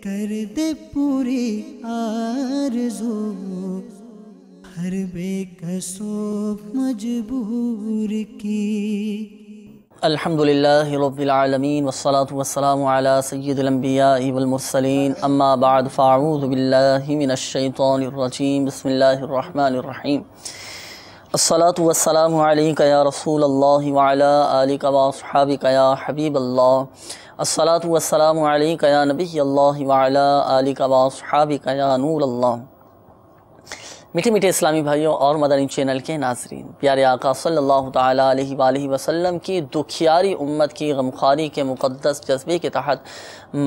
کر دے پوری آرزو ہر بے کس و مجبور کی۔ الحمدللہ رب العالمین والصلاة والسلام علی سید الانبیاء والمرسلین، اما بعد فاعوذ باللہ من الشیطان الرجیم، بسم اللہ الرحمن الرحیم۔ الصلاة والسلام علیک یا رسول اللہ وعلی آلک واصحابک یا حبیب اللہ، الصلاة والسلام علیک یا نبی اللہ وعلی آلک واصحابک یا نور اللہ۔ میٹھے میٹھے اسلامی بھائیوں اور مدنی چینل کے ناظرین، پیارے آقا صلی اللہ تعالیٰ علیہ وآلہ وسلم کی دکھیاری امت کی غمخواری کے مقدس جذبے کے تحت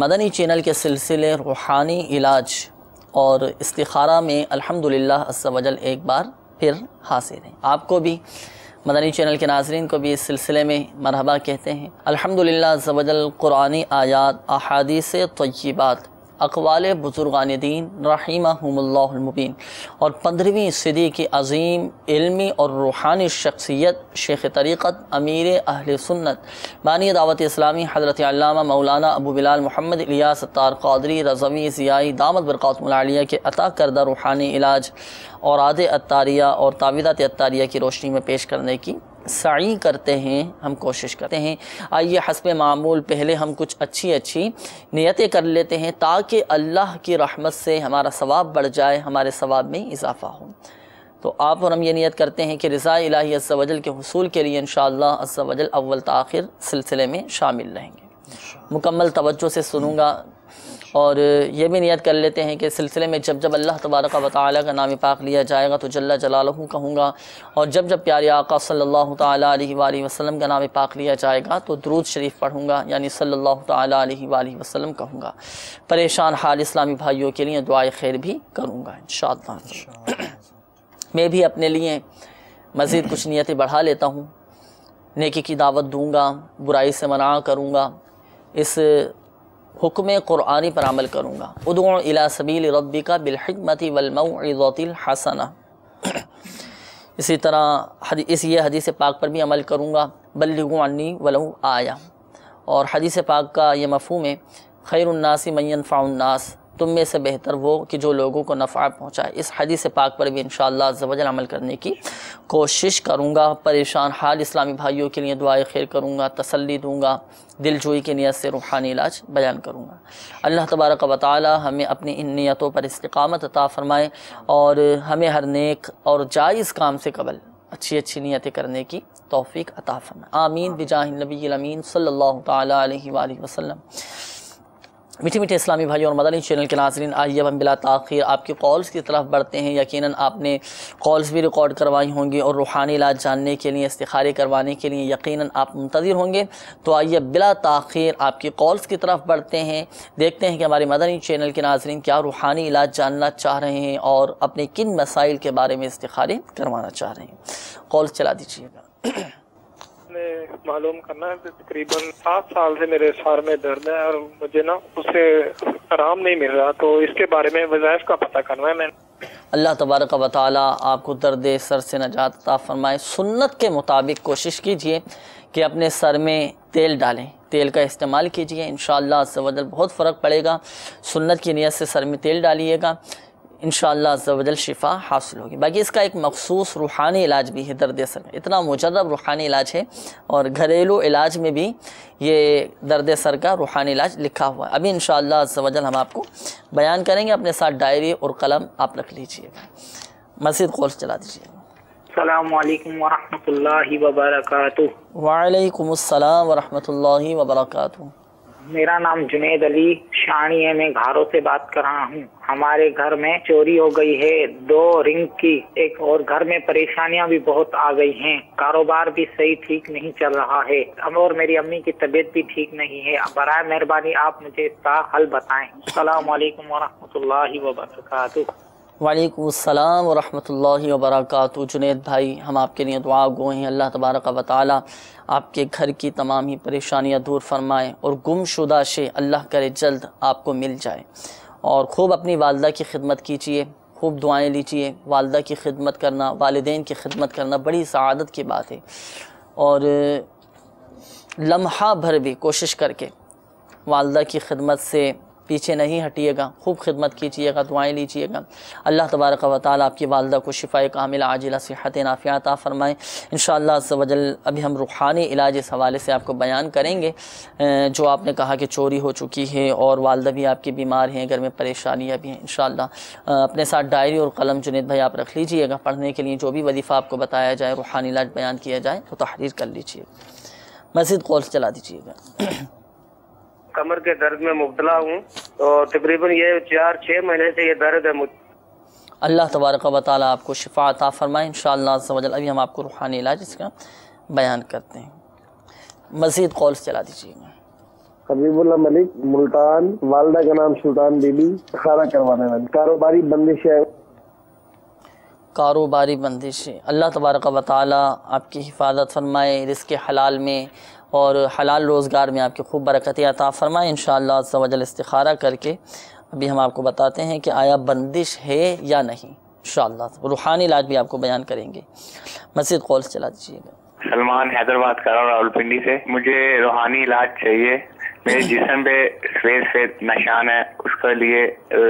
مدنی چینل کے سلسلے روحانی علاج اور استخارہ میں الحمدللہ عز و جل ایک بار پھر حاضر ہیں۔ آپ کو بھی مدنی چینل کے ناظرین کو بھی اس سلسلے میں مرحبا کہتے ہیں۔ الحمدللہ عز و جل قرآنی آیات، احادیث طیبات، اقوال بزرگان دین رحمہم اللہ المبین اور 15ویں صدی کی عظیم علمی اور روحانی شخصیت شیخ طریقت امیر اہل سنت بانی دعوت اسلامی حضرت علامہ مولانا ابو بلال محمد الیاس ستار قادری رضوی ضیائی دامت برکاتہم العالیہ کے عطا کردہ روحانی علاج اور اوراد عطاریہ اور تعویذات عطاریہ کی روشنی میں پیش کرنے کی سعی کرتے ہیں، ہم کوشش کرتے ہیں۔ آئیے حسب معمول پہلے ہم کچھ اچھی نیتیں کر لیتے ہیں تاکہ اللہ کی رحمت سے ہمارا ثواب بڑھ جائے، ہمارے ثواب میں اضافہ ہو۔ تو آپ اور ہم یہ نیت کرتے ہیں کہ رضا الہی عز و جل کے حصول کے لیے انشاءاللہ عز و جل اول تا آخر سلسلے میں شامل رہیں گے۔ مکمل توجہ سے سنوں گا اور یہ بھی نیت کر لیتے ہیں کہ سلسلے میں جب اللہ تبارک و تعالیٰ کا نام پاک لیا جائے گا تو جل جلالہ کہوں گا، اور جب پیارے آقا صلی اللہ تعالیٰ علیہ وآلہ وسلم کا نام پاک لیا جائے گا تو درود شریف پڑھوں گا، یعنی صلی اللہ تعالیٰ علیہ وآلہ وسلم کہوں گا۔ پریشان حال اسلامی بھائیوں کے لیے دعائے خیر بھی کروں گا انشاءاللہ۔ میں بھی اپنے لیے مزید کچھ نیتیں بڑھا لیتا ہوں، نیکی کی دعوت دوں گا، برائی سے منع کروں گا، اس حکم قرآنی پر عمل کروں گا۔ ادعو الی سبیل ربک بالحکمۃ والموعظۃ الحسنہ، اسی طرح یہ حدیث پاک پر بھی عمل کروں گا، بلغوا عنی ولو آیہ، اور حدیث پاک کا یہ مفہوم ہے خیر الناس من ینفع الناس، تم میں سے بہتر وہ کہ جو لوگوں کو نفع پہنچائے۔ اس حدیث پاک پر بھی انشاءاللہ عز و جل عمل کرنے کی کوشش کروں گا۔ پریشان حال اسلامی بھائیوں کے لیے دعائے خیر کروں گا، تسلی دوں گا، دل جوئی کی نیت سے روحانی علاج بیان کروں گا۔ اللہ تبارک و تعالی ہمیں اپنی ان نیتوں پر استقامت عطا فرمائے اور ہمیں ہر نیک اور جائز کام سے قبل اچھی نیتیں کرنے کی توفیق عطا فرمائے، آمین بجاہ النبی الامین صلی اللہ تعالی علیہ وآلہ وسلم۔ میٹھے میٹھے اسلامی بھائی اور مدنی چینل کے ناظرین، آئیے ہم بلا تاخیر آپ کی کالز کی طرف بڑھتے ہیں۔ یقیناً آپ نے کالز بھی ریکارڈ کروائی ہوں گی اور روحانی علاج جاننے کے لیے، استخارے کروانے کے لیے یقیناً آپ منتظر ہوں گے۔ تو آئیے بلا تاخیر آپ کی کالز کی طرف بڑھتے ہیں، دیکھتے ہیں کہ ہمارے مدنی چینل کے ناظرین کیا روحانی علاج جاننا چاہ رہے ہیں اور اپنے کن مسائل کے بارے میں استخارے کروانا چاہ رہے ہیں۔ کالز چلا دیجیے گا۔ معلوم کرنا ہے کہ تقریباً 7 سال سے میرے سر میں درد ہے اور مجھے نا اس سے آرام نہیں مل رہا، تو اس کے بارے میں وظائف کا پتہ کرنا ہے۔ میں اللہ تبارک و تعالیٰ آپ کو درد سر سے نجات عطا فرمائے۔ سنت کے مطابق کوشش کیجئے کہ اپنے سر میں تیل ڈالیں، تیل کا استعمال کیجئے، انشاءاللہ عز و جل بہت فرق پڑے گا۔ سنت کی نیت سے سر میں تیل ڈالیے گا، انشاءاللہ عز و جل شفا حاصل ہوگی۔ باقی اس کا ایک مخصوص روحانی علاج بھی ہے درد سر میں، اتنا مجرب روحانی علاج ہے، اور گھریلو علاج میں بھی یہ درد سر کا روحانی علاج لکھا ہوا ہے۔ ابھی انشاءاللہ عز و جل ہم آپ کو بیان کریں گے، اپنے ساتھ ڈائری اور قلم آپ رکھ لیجئے گا۔ مزید کالز چلا دیجئے گا۔ السلام علیکم ورحمۃ اللہ وبرکاتہ۔ وعلیکم السلام ورحمۃ اللہ وبرکاتہ۔ میرا نام جنید علی شانی ہے، میں گھاروں سے بات کر رہا ہوں۔ ہمارے گھر میں چوری ہو گئی ہے 2 رنگ کی، ایک اور گھر میں پریشانیاں بھی بہت آ گئی ہیں، کاروبار بھی صحیح ٹھیک نہیں چل رہا ہے، اور میری امی کی طبیعت بھی ٹھیک نہیں ہے۔ برائے مہربانی آپ مجھے اس کا حل بتائیں۔ السلام علیکم ورحمۃ اللہ وبرکاتہ۔ وعلیکم السلام ورحمۃ اللہ وبرکاتہ۔ جنید بھائی، ہم آپ کے لیے دعا گو ہیں، اللہ تبارک و تعالی آپ کے گھر کی تمام ہی پریشانیاں دور فرمائے اور گم شدہ شے اللہ کرے جلد آپ کو مل جائے، اور خوب اپنی والدہ کی خدمت کیجیے، خوب دعائیں لیجیے۔ والدہ کی خدمت کرنا، والدین کی خدمت کرنا بڑی سعادت کی بات ہے، اور لمحہ بھر بھی کوشش کر کے والدہ کی خدمت سے، پیچھے نہیں ہٹیے گا، خوب خدمت کیجیے گا، دعائیں لیجیے گا۔ اللہ تبارک و تعالیٰ آپ کی والدہ کو شفائے کاملہ عاجلہ صحت نافعہ عطا فرمائے۔ انشاءاللہ عز و جل ابھی ہم روحانی علاج اس حوالے سے آپ کو بیان کریں گے، جو آپ نے کہا کہ چوری ہو چکی ہے اور والدہ بھی آپ کی بیمار ہیں، گھر میں پریشانیاں بھی ہیں۔ انشاءاللہ اپنے ساتھ ڈائری اور قلم جنید بھائی آپ رکھ لیجیے گا، پڑھنے کے لیے جو بھی وظیفہ آپ کو بتایا جائے، روحانی علاج بیان کیا جائے تو تحریر کر لیجیے، مزید کال چلا دیجیے گا۔ کمر کے درد میں مبتلا ہوں، تو تقریباً یہ 4-6 مہینے سے یہ درد ہے مجھے۔ اللہ تبارک و تعالیٰ آپ کو شفا عطا فرمائے انشاءاللہ عز و جل۔ ابھی ہم آپ کو روحانی علاج اس کا بیان کرتے ہیں، مزید کالز چلا دیجیے گا۔ حبیب اللہ ملک، ملتان، والدہ کا نام سلطان بی بی، استخارہ کروانا ہے، کاروباری بندش ہے۔ کاروباری بندش ہے، اللہ تبارک و تعالیٰ آپ کی حفاظت فرمائے، رزق حلال میں اور حلال روزگار میں آپ کی خوب برکتیں عطا فرمائے انشاءاللہ عز و جل۔ استخارہ کر کے ابھی ہم آپ کو بتاتے ہیں کہ آیا بندش ہے یا نہیں، انشاءاللہ روحانی علاج بھی آپ کو بیان کریں گے، مزید کالز چلا دیجیے گا۔ سلمان حیدرآباد کر رہا ہوں، راولپنڈی سے۔ مجھے روحانی علاج چاہیے، میرے جسم پہ سفید نشان ہے، اس کے لیے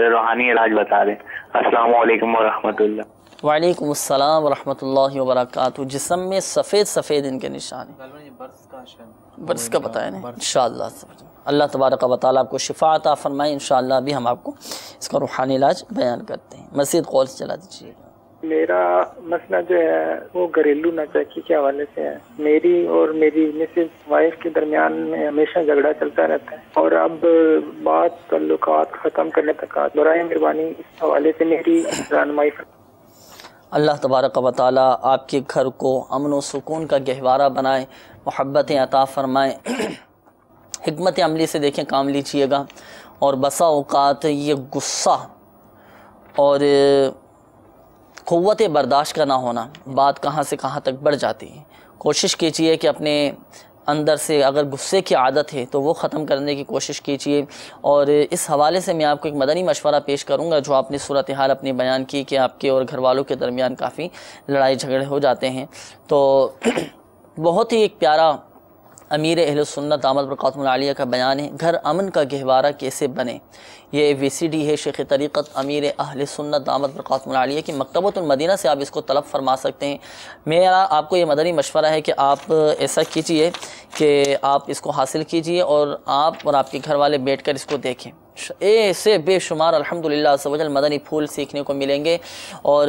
روحانی علاج بتا دیں۔ السلام علیکم ورحمۃ اللہ۔ وعلیکم السلام ورحمۃ اللہ وبرکاتہ۔ جسم میں سفید ان کے نشان ہیں، برس کا بتایا نا انشاءاللہ۔ اللہ تبارک و تعالیٰ آپ کو شفا عطا فرمائے انشاءاللہ۔ ابھی ہم آپ کو اس کا روحانی علاج بیان کرتے ہیں، مزید کالز چلا دیجیے گا۔ میرا مسئلہ جو ہے وہ گھریلو ناچاکی کے حوالے سے ہے۔ میری اور میری مسز وائف کے درمیان میں ہمیشہ جھگڑا چلتا رہتا ہے، اور اب بات تعلقات ختم کرنے تک برائے مہربانی اس حوالے سے میری رہنمائی فرمائیں۔ اللہ تبارک و تعالیٰ آپ کے گھر کو امن و سکون کا گہوارہ بنائے، محبتیں عطا فرمائے، حکمت عملی سے دیکھیں کام لیجیے گا۔ اور بسا اوقات یہ غصہ اور قوت برداشت کا نہ ہونا بات کہاں سے کہاں تک بڑھ جاتی ہے۔ کوشش کیجیے کہ اپنے اندر سے اگر غصے کی عادت ہے تو وہ ختم کرنے کی کوشش کیجیے۔ اور اس حوالے سے میں آپ کو ایک مدنی مشورہ پیش کروں گا، جو آپ نے صورتحال اپنی بیان کی کہ آپ کے اور گھر والوں کے درمیان کافی لڑائی جھگڑے ہو جاتے ہیں، تو بہت ہی ایک پیارا امیر اہل سنت دامت برکاتہم العالیہ کا بیان ہے، گھر امن کا گہوارہ کیسے بنے۔ یہ VCD ہے شیخ طریقت امیر اہل سنت دامت برکاتہم العالیہ کی، مکتبۃ المدینہ سے آپ اس کو طلب فرما سکتے ہیں۔ میرا آپ کو یہ مدنی مشورہ ہے کہ آپ ایسا کیجئے کہ آپ اس کو حاصل کیجئے اور آپ اور آپ کے گھر والے بیٹھ کر اس کو دیکھیں۔ ایسے بے شمار الحمدللہ عز و جل مدنی پھول سیکھنے کو ملیں گے، اور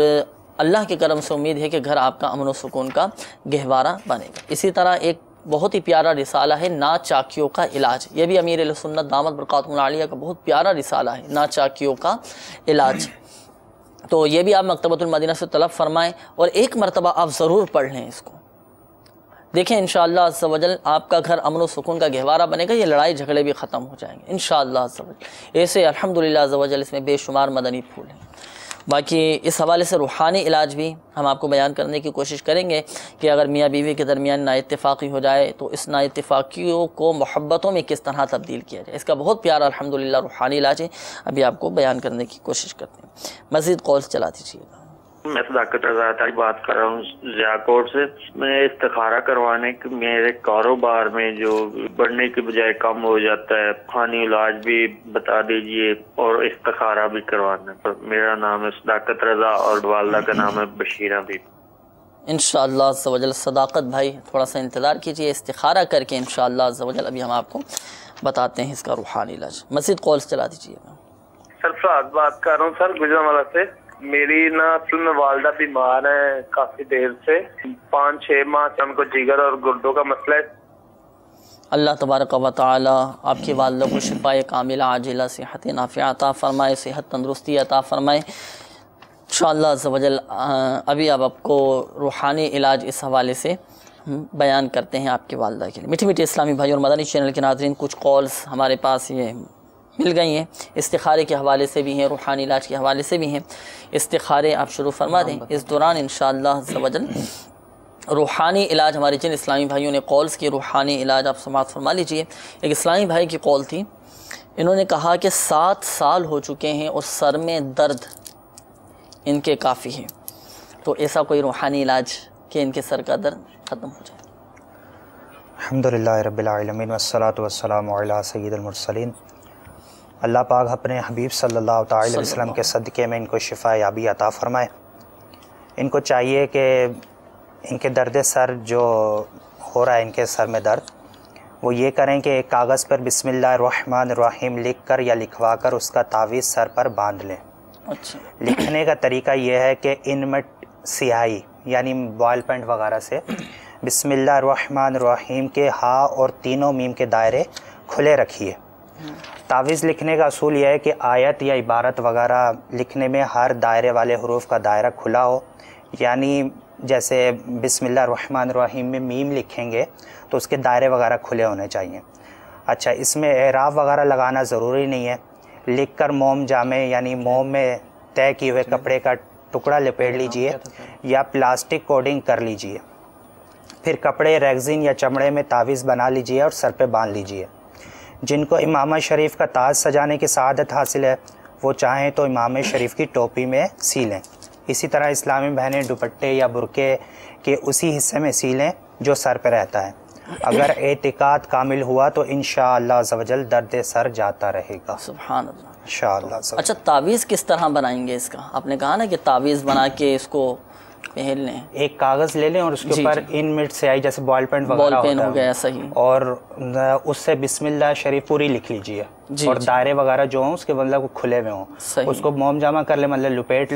اللہ کے کرم سے امید ہے کہ گھر آپ کا امن و سکون کا گہوارہ بنے گا۔ اسی طرح ایک بہت ہی پیارا رسالہ ہے ناچاکیوں کا علاج، یہ بھی امیر اہل سنت دامت برکاتہم العالیہ کا بہت پیارا رسالہ ہے، ناچاکیوں کا علاج۔ تو یہ بھی آپ مکتبۃ المدینہ سے طلب فرمائیں، اور ایک مرتبہ آپ ضرور پڑھ لیں اس کو، دیکھیں انشاءاللہ عز و جل آپ کا گھر امن و سکون کا گہوارہ بنے گا، یہ لڑائی جھگڑے بھی ختم ہو جائیں گے انشاءاللہ عز و جل۔ ایسے الحمدللہ عز و جل اس میں بے شمار مدنی پھول ہیں۔ باقی اس حوالے سے روحانی علاج بھی ہم آپ کو بیان کرنے کی کوشش کریں گے کہ اگر میاں بیوی کے درمیان نا اتفاقی ہو جائے تو اس نا اتفاقیوں کو محبتوں میں کس طرح تبدیل کیا جائے، اس کا بہت پیارا الحمدللہ روحانی علاج ہے، ابھی آپ کو بیان کرنے کی کوشش کرتے ہیں، مزید کالز چلا دیجیے گا۔ میں صداقت رضا تاری بات کر رہا ہوں ضیاء کوٹ سے۔ میں استخارہ کروانے کے میرے کاروبار میں جو بڑھنے کے بجائے کم ہو جاتا ہے، روحانی علاج بھی بتا دیجئے اور استخارہ بھی کروانا ہے۔ میرا نام ہے صداقت رضا اور والدہ کا نام ہے بشیرہ بی۔ انشاءاللہ عز و جل صداقت بھائی تھوڑا سا انتظار کیجئے، استخارہ کر کے انشاءاللہ عز و جل ابھی ہم آپ کو بتاتے ہیں اس کا روحانی علاج، مزید کالز چلا دیجیے گا۔ سر فہد بات کر رہا ہوں سر گجرانوالہ سے۔ میری نا اصل میں والدہ بیمار ہیں کافی دیر سے، 5-6 ماہ سے ان کو جگر اور گردوں کا مسئلہ ہے۔ اللہ تبارک و تعالی آپ کی والدہ کو شفاء کاملہ عاجلہ صحت نافعہ عطا فرمائے، صحت تندرستی عطا فرمائے انشاءاللہ عز و جل۔ ابھی اب آپ کو روحانی علاج اس حوالے سے بیان کرتے ہیں آپ کی والدہ کے لیے۔ میٹھی میٹھی اسلامی بھائی اور مدنی چینل کے ناظرین، کچھ کالز ہمارے پاس یہ مل گئی ہیں، استخارے کے حوالے سے بھی ہیں، روحانی علاج کے حوالے سے بھی ہیں۔ استخارے آپ شروع فرما دیں، اس دوران انشاءاللہ عز و جل روحانی علاج ہمارے جن اسلامی بھائیوں نے کالز کی روحانی علاج آپ سماعت فرما لیجئے۔ ایک اسلامی بھائی کی کال تھی، انہوں نے کہا کہ 7 سال ہو چکے ہیں اور سر میں درد ان کے کافی ہے، تو ایسا کوئی روحانی علاج کہ ان کے سر کا درد ختم ہو جائے۔ الحمدللہ رب العالمین والصلاة والسلام علی سید المرسلین۔ اللہ پاک اپنے حبیب صلی اللہ تعالی علیہ وسلم کے صدقے میں ان کو شفا یابی عطا فرمائے۔ ان کو چاہیے کہ ان کے درد سر جو ہو رہا ہے، ان کے سر میں درد، وہ یہ کریں کہ ایک کاغذ پر بسم اللہ الرحمن الرحیم لکھ کر یا لکھوا کر اس کا تعویذ سر پر باندھ لیں۔ اچھا، لکھنے کا طریقہ یہ ہے کہ ان میں سیاہی یعنی بال پینٹ وغیرہ سے بسم اللہ الرحمن الرحیم کے ہا اور تینوں میم کے دائرے کھلے رکھیے۔ تعویذ لکھنے کا اصول یہ ہے کہ آیت یا عبارت وغیرہ لکھنے میں ہر دائرے والے حروف کا دائرہ کھلا ہو، یعنی جیسے بسم اللہ الرحمن الرحیم میں میم لکھیں گے تو اس کے دائرے وغیرہ کھلے ہونے چاہیے۔ اچھا، اس میں اعراب وغیرہ لگانا ضروری نہیں ہے، لکھ کر موم جامے یعنی موم میں طے کیے ہوئے کپڑے کا ٹکڑا لپیٹ لیجئے یا پلاسٹک کوڈنگ کر لیجئے، پھر کپڑے، ریگزین یا چمڑے میں تعویذ بنا لیجئے اور سر پہ باندھ لیجئے۔ جن کو امامہ شریف کا تاج سجانے کی سعادت حاصل ہے وہ چاہیں تو امام شریف کی ٹوپی میں سی لیں۔ اسی طرح اسلامی بہنیں دوپٹے یا برقعے کے اسی حصے میں سی لیں جو سر پہ رہتا ہے۔ اگر اعتقاد کامل ہوا تو انشاءاللہ عز و جل درد سر جاتا رہے گا۔ سبحان اللہ۔ انشاءاللہ عز و جل۔ اچھا، تعویذ کس طرح بنائیں گے اس کا؟ آپ نے کہا نا کہ تعویذ بنا کے اس کو پہن لیں، ایک کاغذ لے لیں اور اس کے اوپر ان مٹ سے آئی جیسے بال پینٹ بال وغیرہ پین ہوتا ہو گیا، ہے صحیح، اور اس سے بسم اللہ شریف پوری لکھ لیجئے اور دائرے وغیرہ جو ہوں اس کے مطلب کھلے ہوئے ہوں، اس کو موم جامہ کر لیں، مطلب لپیٹ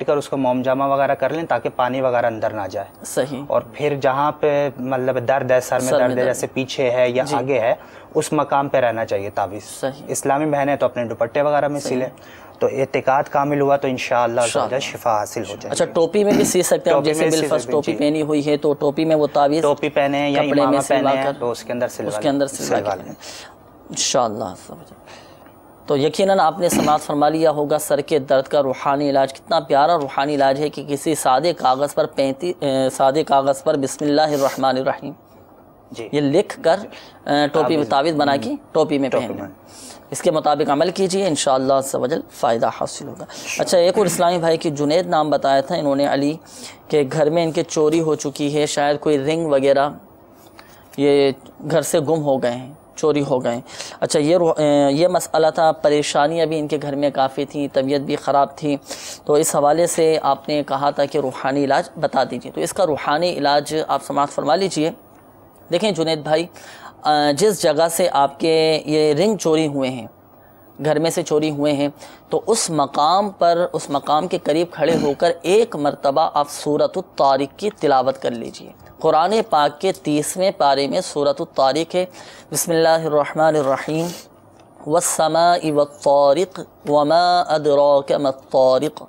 کر اس کو موم جامہ وغیرہ کر لیں تاکہ پانی وغیرہ اندر نہ جائے، صحیح۔ اور پھر جہاں پہ مطلب درد ہے، سر میں درد ہے، جیسے پیچھے ہے یا آگے ہے، اس مقام پہ رہنا چاہیے تعویذ۔ اسلامی بہنیں تو اپنے دوپٹے وغیرہ میں سی لیں، تو اعتقاد کامل ہوا تو انشاءاللہ شفا حاصل ہو جائے۔ اچھا، ٹوپی میں بھی سی سکتے ہیں، جیسے بالفرض ٹوپی پہنی ہوئی ہے تو ٹوپی میں وہ تعویذ ٹوپی پہنے یا امامہ پہنے تو اس کے اندر سلوا لیں انشاءاللہ۔ تو یقیناً آپ نے سماعت فرما لیا ہوگا سر کے درد کا روحانی علاج کتنا پیارا روحانی علاج ہے کہ کسی سادے کاغذ پر بسم اللہ الرحمن الرحیم یہ لکھ کر ٹوپی میں تعویذ بنا کے ٹوپی میں پہن لیں۔ اس کے مطابق عمل کیجئے، انشاءاللہ عز و جل فائدہ حاصل ہوگا۔ اچھا، ایک اور اسلامی بھائی کی جنید نام بتایا تھا انہوں نے علی، کہ گھر میں ان کے چوری ہو چکی ہے، شاید کوئی رنگ وغیرہ یہ گھر سے گم ہو گئے ہیں، چوری ہو گئے ہیں۔ اچھا، یہ مسئلہ تھا، پریشانیاں بھی ان کے گھر میں کافی تھیں، طبیعت بھی خراب تھی، تو اس حوالے سے آپ نے کہا تھا کہ روحانی علاج بتا دیجئے، تو اس کا روحانی علاج آپ سماعت فرما لیجئے۔ دیکھیں جنید بھائی، جس جگہ سے آپ کے یہ رنگ چوری ہوئے ہیں، گھر میں سے چوری ہوئے ہیں، تو اس مقام کے قریب کھڑے ہو کر ایک مرتبہ آپ سورۃ الطارق کی تلاوت کر لیجئے۔ قرآن پاک کے 30ویں پارے میں سورۃ الطارق ہے، بسم اللہ الرحمن الرحیم، والسماء والطارق وما ادراک ما الطارق،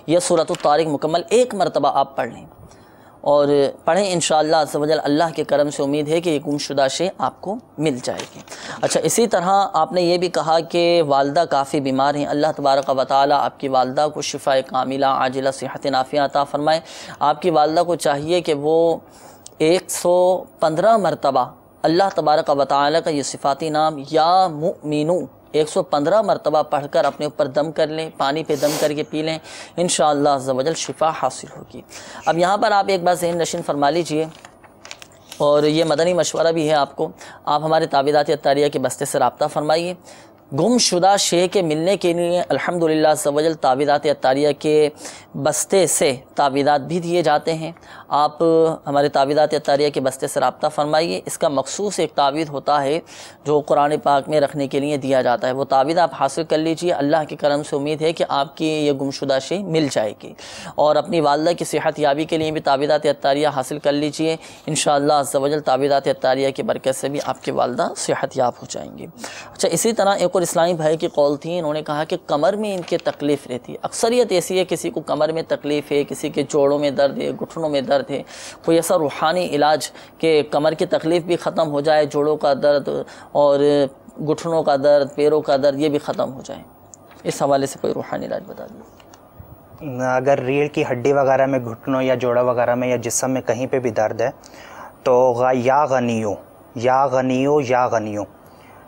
یہ سورۃ الطارق مکمل ایک مرتبہ آپ پڑھ لیں اور پڑھیں، انشاءاللہ عز و جل اللہ کے کرم سے امید ہے کہ یہ گمشدہ شے آپ کو مل جائے گی۔ اچھا، اسی طرح آپ نے یہ بھی کہا کہ والدہ کافی بیمار ہیں، اللہ تبارک و تعالی آپ کی والدہ کو شفاء کاملہ عاجلہ صحت نافعہ عطا فرمائے۔ آپ کی والدہ کو چاہیے کہ وہ 115 مرتبہ اللہ تبارک و تعالی کا یہ صفاتی نام یا مؤمنو 115 مرتبہ پڑھ کر اپنے اوپر دم کر لیں، پانی پہ دم کر کے پی لیں، انشاءاللہ عز و جل شفا حاصل ہوگی۔ اب یہاں پر آپ ایک بار ذہن نشین فرما لیجئے، اور یہ مدنی مشورہ بھی ہے آپ کو، آپ ہمارے تعویذات اطاریہ کے بستے سے رابطہ فرمائیے۔ گم شدہ شے کے ملنے کے لیے الحمدللہ عز و جل تعویذات اطاریہ کے بستے سے تعویذات بھی دیے جاتے ہیں۔ آپ ہمارے تعویذات اطاریہ کے بستے سے رابطہ فرمائیے۔ اس کا مخصوص ایک تعویذ ہوتا ہے جو قرآن پاک میں رکھنے کے لیے دیا جاتا ہے، وہ تعویذ آپ حاصل کر لیجئے، اللہ کے کرم سے امید ہے کہ آپ کی یہ گمشدہ شے مل جائے گی۔ اور اپنی والدہ کی صحت یابی کے لیے بھی تعویذات اطاریہ حاصل کر لیجئے، انشاءاللہ عز و جل تعویذات اطاریہ کی برکت سے بھی آپ کی والدہ صحت یاب ہو جائیں گی۔ اچھا، اسی طرح ایک اور اسلامی بھائی کی قول تھی، انہوں نے کہا کہ کمر میں ان کے تکلیف رہتی ہے، اکثریت ایسی ہے کسی کو کمر میں تکلیف ہے، کسی کے جوڑوں میں درد ہے، گھٹنوں میں درد ہے، کوئی ایسا روحانی علاج کہ کمر کی تکلیف بھی ختم ہو جائے، جوڑوں کا درد اور گھٹنوں کا درد، پیروں کا درد یہ بھی ختم ہو جائے، اس حوالے سے کوئی روحانی علاج بتا دیں۔ اگر ریڑھ کی ہڈی وغیرہ میں، گھٹنوں یا جوڑا وغیرہ میں یا جسم میں کہیں پہ بھی درد ہے تو یا غنیو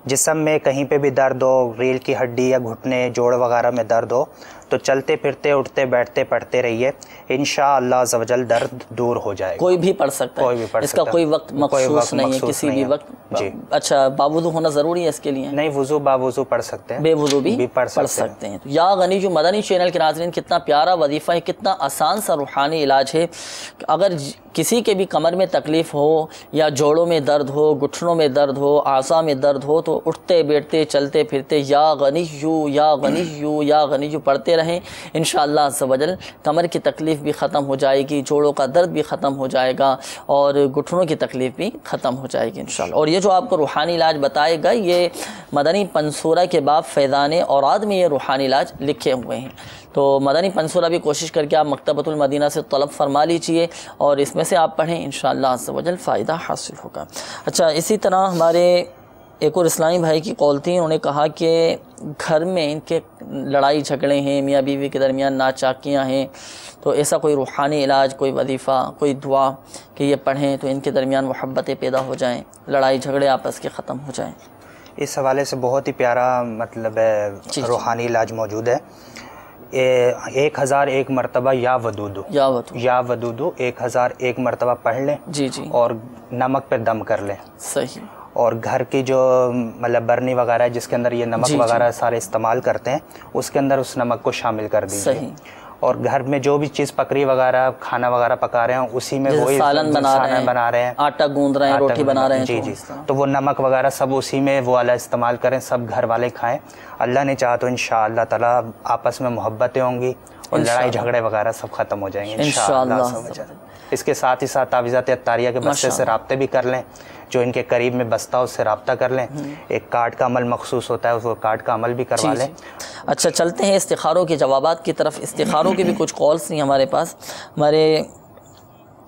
جسم میں کہیں پہ بھی درد ہو، ریڑھ کی ہڈی یا گھٹنے جوڑ وغیرہ میں درد ہو تو چلتے پھرتے اٹھتے بیٹھتے پڑھتے رہیے، انشاءاللہ عز و جل درد دور ہو جائے گا۔ کوئی بھی پڑھ سکتا ہے، کوئی بھی پڑھ اس کا کوئی وقت مخصوص نہیں ہے، کسی بھی وقت؟ جی۔ اچھا، باوضو ہونا ضروری ہے اس کے لیے؟ نہیں، وضو باوضو پڑھ سکتے ہیں، بے وضو بھی پڑھ سکتے ہیں۔ تو یا غنی جو مدنی چینل کے ناظرین، کتنا پیارا وظیفہ ہے، کتنا آسان سا روحانی علاج ہے۔ اگر کسی کے بھی کمر میں تکلیف ہو یا جوڑوں میں درد ہو، گھٹنوں میں درد ہو، اعضاء میں درد ہو، تو اٹھتے بیٹھتے چلتے پھرتے یا غنی یا غنی یا غنی پڑھتے رہیں، انشاءاللہ عز و جل کمر کی تکلیف بھی ختم ہو جائے گی، جوڑوں کا درد بھی ختم ہو جائے گا، اور گھٹنوں کی تکلیف بھی ختم ہو جائے گی انشاءاللہ۔ اور یہ جو آپ کو روحانی علاج بتائے گا، یہ مدنی پنصورہ کے باب فیضان اوراد میں یہ روحانی علاج لکھے ہوئے ہیں۔ تو مدنی پنصورہ بھی کوشش کر کے آپ مکتبۃ المدینہ سے طلب فرما لیجئے اور اس میں سے آپ پڑھیں، انشاءاللہ عز و جل فائدہ حاصل ہوگا۔ اچھا، اسی طرح ہمارے ایک اور اسلامی بھائی کی قول تھی، انہوں نے کہا کہ گھر میں ان کے لڑائی جھگڑے ہیں، میاں بیوی کے درمیان ناچاکیاں ہیں، تو ایسا کوئی روحانی علاج، کوئی وظیفہ، کوئی دعا کہ یہ پڑھیں تو ان کے درمیان محبتیں پیدا ہو جائیں، لڑائی جھگڑے آپس کے ختم ہو جائیں۔ اس حوالے سے بہت ہی پیارا مطلب روحانی علاج موجود ہے۔ 1001 مرتبہ یا ودودو 1001 مرتبہ پڑھ لیں، جی اور نمک پہ دم کر لیں۔ صحیح۔ اور گھر کی جو مطلب برنی وغیرہ ہے جس کے اندر یہ نمک وغیرہ سارے استعمال کرتے ہیں، اس کے اندر اس نمک کو شامل کر دیجیے۔ صحیح۔ اور گھر میں جو بھی چیز پکری وغیرہ کھانا وغیرہ پکا رہے ہیں، اسی میں وہی سالن بنا رہے ہیں، آٹا گوندھ رہے ہیں، روٹی بنا رہے ہیں، جی تو وہ نمک وغیرہ سب اسی میں وہ والا استعمال کریں، سب گھر والے کھائیں۔ اللہ نے چاہا تو انشاءاللہ تعالیٰ آپس میں محبتیں ہوں گی اور لڑائی جھگڑے وغیرہ سب ختم ہو جائیں گے انشاءاللہ۔ اس کے ساتھ ہی ساتھ تعویذات عطاریہ کے بستے سے رابطے بھی کر لیں، جو ان کے قریب میں بستہ اس سے رابطہ کر لیں۔ ایک کارڈ کا عمل مخصوص ہوتا ہے، اس کارڈ کا عمل بھی کروا لیں۔ اچھا، چلتے ہیں استخاروں کے جوابات کی طرف۔ استخاروں کی بھی کچھ کالس تھیں ہمارے پاس۔ ہمارے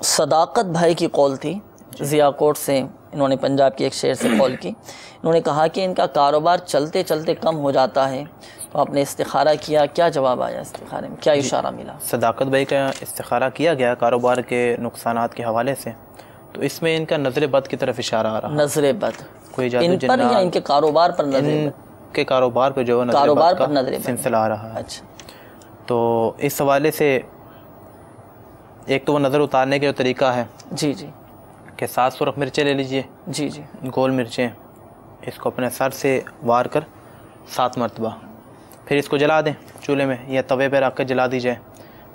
صداقت بھائی کی کال تھی ضیاء کوٹ سے، انہوں نے پنجاب کے ایک شہر سے کال کی۔ انہوں نے کہا کہ ان کا کاروبار چلتے چلتے کم ہو جاتا ہے، تو آپ نے استخارہ کیا، کیا جواب آیا استخارے میں، کیا اشارہ ملا؟ صداقت بھائی کا استخارہ کیا گیا کاروبار کے نقصانات کے حوالے سے، تو اس میں ان کا نظر بد کی طرف اشارہ آ رہا ہے۔ نظر بد کوئی جادو ان پر یا ان کے کاروبار پر؟ نظر ان کے کاروبار پہ جو نظر بد کا سلسلہ آ رہا ہے۔ اچھا، تو اس حوالے سے ایک تو وہ نظر اتارنے کا جو طریقہ ہے، جی کہ 7 سرخ مرچیں لے لیجئے، جی گول مرچیں، اس کو اپنے سر سے وار کر 7 مرتبہ، پھر اس کو جلا دیں چولہے میں یا توے پہ رکھ کر جلا دی جائے۔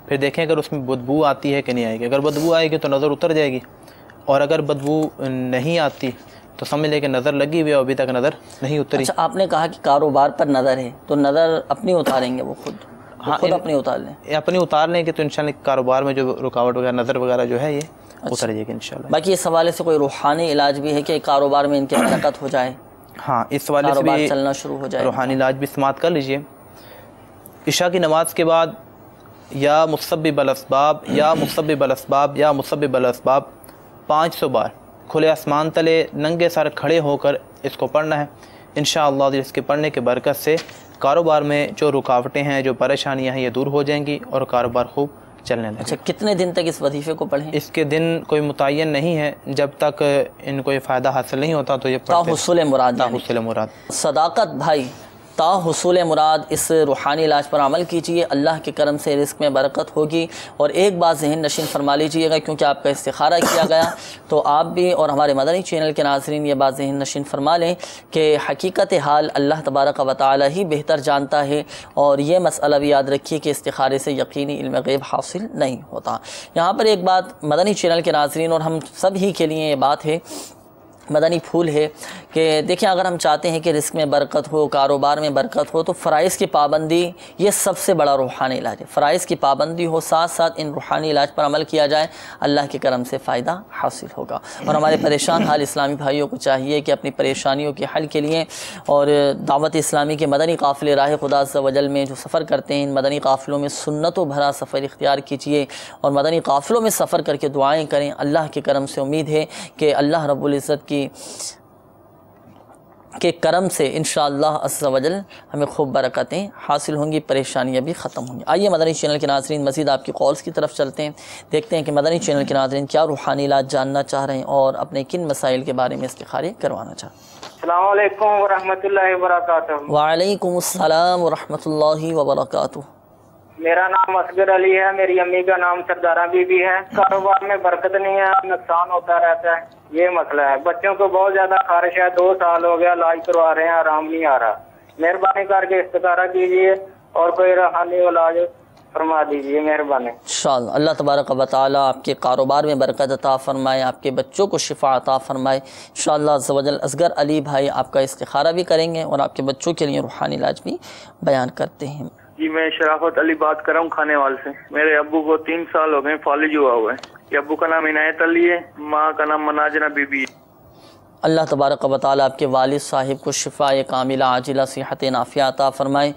پھر دیکھیں اگر اس میں بدبو آتی ہے کہ نہیں آئے گی۔ اگر بدبو آئے گی تو نظر اتر جائے گی، اور اگر بدبو نہیں آتی تو سمجھ لیں کہ نظر لگی ہوئی ہے، ابھی تک نظر نہیں اتری۔ اچھا، آپ نے کہا کہ کاروبار پر نظر ہے، تو نظر اپنی اتاریں گے وہ خود اپنی اتار لیں؟ اپنی اتار لیں گے تو انشاءاللہ کاروبار میں جو رکاوٹ وغیرہ نظر وغیرہ جو ہے یہ اتر جائے گی انشاءاللہ۔ باقی اس حوالے سے کوئی روحانی علاج بھی ہے کہ کاروبار میں ان کی برکت ہو جائے؟ ہاں، اس حوالے سے بھی چلنا شروع ہو جائے، روحانی علاج بھی سماعت کر لیجئے۔ عشاء کی نماز کے بعد یا مسبب الاسباب یا مسبب الاسباب یا مسبب الاسباب 500 بار کھلے آسمان تلے ننگے سر کھڑے ہو کر اس کو پڑھنا ہے انشاءاللہ۔ اس کے پڑھنے کے برکت سے کاروبار میں جو رکاوٹیں ہیں، جو پریشانیاں ہیں، یہ دور ہو جائیں گی اور کاروبار خوب چلنے لگے۔ اچھا، کتنے دن تک اس وظیفے کو پڑھیں؟ اس کے دن کوئی متعین نہیں ہے، جب تک ان کو یہ فائدہ حاصل نہیں ہوتا تو یہ پڑھتے حصول مراد۔ حصول مراد۔ صداقت بھائی، تا حصول مراد اس روحانی علاج پر عمل کیجئے، اللہ کے کرم سے رزق میں برکت ہوگی۔ اور ایک بات ذہن نشین فرما لیجئے گا، کیونکہ آپ کا استخارہ کیا گیا، تو آپ بھی اور ہمارے مدنی چینل کے ناظرین یہ بات ذہن نشین فرما لیں کہ حقیقت حال اللہ تبارک و تعالی ہی بہتر جانتا ہے، اور یہ مسئلہ بھی یاد رکھیے کہ استخارے سے یقینی علم غیب حاصل نہیں ہوتا۔ یہاں پر ایک بات مدنی چینل کے ناظرین اور ہم سب ہی کے لیے یہ بات ہے، مدنی پھول ہے کہ دیکھیں، اگر ہم چاہتے ہیں کہ رزق میں برکت ہو، کاروبار میں برکت ہو، تو فرائض کی پابندی یہ سب سے بڑا روحانی علاج ہے۔ فرائض کی پابندی ہو، ساتھ ساتھ ان روحانی علاج پر عمل کیا جائے، اللہ کے کرم سے فائدہ حاصل ہوگا۔ اور ہمارے پریشان حال اسلامی بھائیوں کو چاہیے کہ اپنی پریشانیوں کے حل کے لیے اور دعوت اسلامی کے مدنی قافلے راہ خدا عز و جل میں جو سفر کرتے ہیں، ان مدنی قافلوں میں سنتوں بھرا سفر اختیار کیجیے اور مدنی قافلوں میں سفر کر کے دعائیں کریں۔ اللہ کے کرم سے امید ہے کہ اللہ رب العزت کے کرم سے انشاءاللہ عز و جل ہمیں خوب برکتیں حاصل ہوں گی، پریشانیاں بھی ختم ہوں گی۔ آئیے مدنی چینل کے ناظرین مزید آپ کی کالز کی طرف چلتے ہیں، دیکھتے ہیں کہ مدنی چینل کے ناظرین کیا روحانی علاج جاننا چاہ رہے ہیں اور اپنے کن مسائل کے بارے میں استخارے کروانا چاہ رہے ہیں۔ السلام علیکم ورحمۃ اللہ وبرکاتہ۔ وعلیکم السلام ورحمۃ اللہ وبرکاتہ۔ میرا نام اصغر علی ہے، میری امی کا نام سردارہ بی بی ہے۔ کاروبار میں برکت نہیں ہے، نقصان ہوتا رہتا ہے، یہ مسئلہ ہے۔ بچوں کو بہت زیادہ خارش ہے، 2 سال ہو گیا علاج کروا رہے ہیں، آرام نہیں آ رہا۔ مہربانی کر کے استخارہ کیجیے اور کوئی روحانی علاج فرما دیجیے، مہربانی۔ انشاءاللہ اللہ تبارک و تعالی آپ کے کاروبار میں برکت عطا فرمائے، آپ کے بچوں کو شفا عطا فرمائے انشاءاللہ عز و جل۔ اصغر علی بھائی آپ کا استخارہ بھی کریں گے اور آپ کے بچوں کے لیے روحانی علاج بھی بیان کرتے ہیں۔ جی میں شرافت علی بات کر رہا ہوں کھانے وال سے۔ میرے ابو کو 3 سال ہو گئے فالج ہوا ہوا ہے۔ یہ ابو کا نام عنایت علی ہے، ماں کا نام مناجنہ بی بی ہے۔ اللہ تبارک و تعالی آپ کے والد صاحب کو شفاء کاملہ عاجلہ صحت نافیہ عطا فرمائے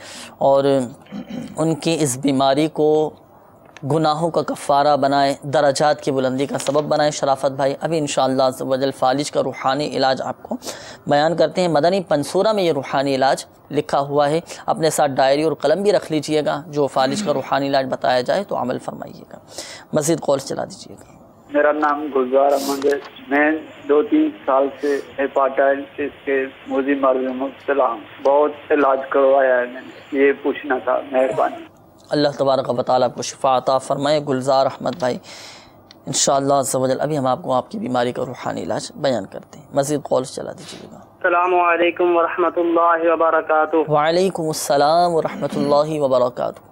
اور ان کی اس بیماری کو گناہوں کا کفارہ بنائے، درجات کی بلندی کا سبب بنائے۔ شرافت بھائی ابھی انشاءاللہ عز و جل فالج کا روحانی علاج آپ کو بیان کرتے ہیں۔ مدنی پنصورہ میں یہ روحانی علاج لکھا ہوا ہے، اپنے ساتھ ڈائری اور قلم بھی رکھ لیجئے گا، جو فالج کا روحانی علاج بتایا جائے تو عمل فرمائیے گا۔ مزید کال چلا دیجئے گا۔ میرا نام گلزار احمد ہے، میں 2-3 سال سے ہیپاٹائٹس کے موذی مرض میں مبتلا ہوں، بہت علاج کروایا ہے میں نے، یہ پوچھنا تھا، مہربانی۔ اللہ تبارک و تعالیٰ آپ کو شفا عطا فرمائے گلزار احمد بھائی، انشاءاللہ عز و جل۔ ابھی ہم آپ کو آپ کی بیماری کا روحانی علاج بیان کرتے ہیں، مزید کالز چلا دیجیے گا۔ السلام علیکم ورحمۃ اللہ وبرکاتہ۔ وعلیکم السلام ورحمۃ اللہ وبرکاتہ۔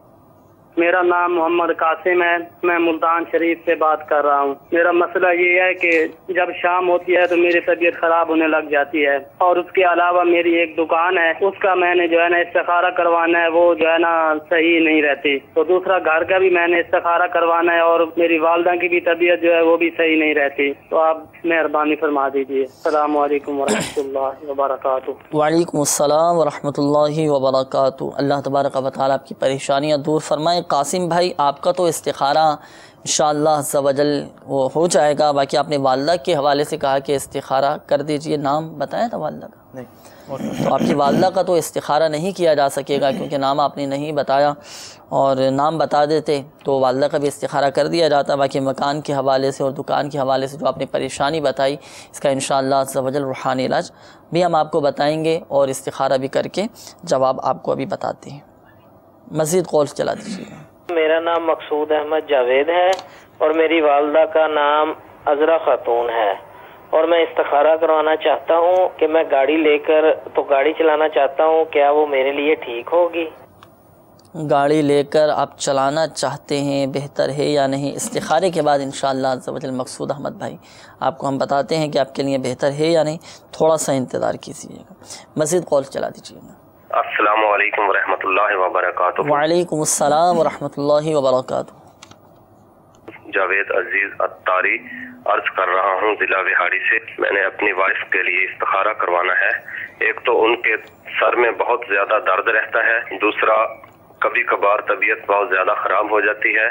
میرا نام محمد قاسم ہے، میں ملتان شریف سے بات کر رہا ہوں۔ میرا مسئلہ یہ ہے کہ جب شام ہوتی ہے تو میری طبیعت خراب ہونے لگ جاتی ہے، اور اس کے علاوہ میری ایک دکان ہے، اس کا میں نے جو ہے نا استخارہ کروانا ہے، وہ جو ہے نا صحیح نہیں رہتی۔ تو دوسرا گھر کا بھی میں نے استخارہ کروانا ہے، اور میری والدہ کی بھی طبیعت جو ہے وہ بھی صحیح نہیں رہتی، تو آپ مہربانی فرما دیجیے۔ السلام علیکم ورحمۃ اللہ وبرکاتہ۔ وعلیکم السلام ورحمۃ اللہ وبرکاتہ۔ اللہ تبارک و تعالیٰ آپ کی پریشانیاں دور فرمائے۔ قاسم بھائی آپ کا تو استخارہ انشاءاللہ عز و جل وہ ہو جائے گا، باقی آپ نے والدہ کے حوالے سے کہا کہ استخارہ کر دیجئے، نام بتایا تھا والدہ کا؟ نہیں، تو آپ کی والدہ کا تو استخارہ نہیں کیا جا سکے گا، کیونکہ نام آپ نے نہیں بتایا، اور نام بتا دیتے تو والدہ کا بھی استخارہ کر دیا جاتا۔ باقی مکان کے حوالے سے اور دکان کے حوالے سے جو آپ نے پریشانی بتائی، اس کا انشاءاللہ عز و جل روحانی علاج بھی ہم آپ کو بتائیں گے، اور استخارہ بھی کر کے جواب آپ کو ابھی بتاتے ہیں۔ مزید کالز چلا دیجیے گا۔ میرا نام مقصود احمد جاوید ہے، اور میری والدہ کا نام عذرا خاتون ہے، اور میں استخارہ کروانا چاہتا ہوں کہ میں گاڑی لے کر تو گاڑی چلانا چاہتا ہوں، کیا وہ میرے لیے ٹھیک ہوگی؟ گاڑی لے کر آپ چلانا چاہتے ہیں، بہتر ہے یا نہیں؟ استخارے کے بعد انشاءاللہ عز و جل مقصود احمد بھائی آپ کو ہم بتاتے ہیں کہ آپ کے لیے بہتر ہے یا نہیں، تھوڑا سا انتظار کیجیے گا۔ مزید کال چلا دیجیے گا۔ السلام علیکم ورحمۃ اللہ وبرکاتہ۔ وعلیکم السلام ورحمۃ اللہ وبرکاتہ۔ جاوید عزیز اتاری عرض کر رہا ہوں ضلع بہاڑی سے۔ میں نے اپنی وائف کے لیے استخارہ کروانا ہے۔ ایک تو ان کے سر میں بہت زیادہ درد رہتا ہے، دوسرا کبھی کبھار طبیعت بہت زیادہ خراب ہو جاتی ہے۔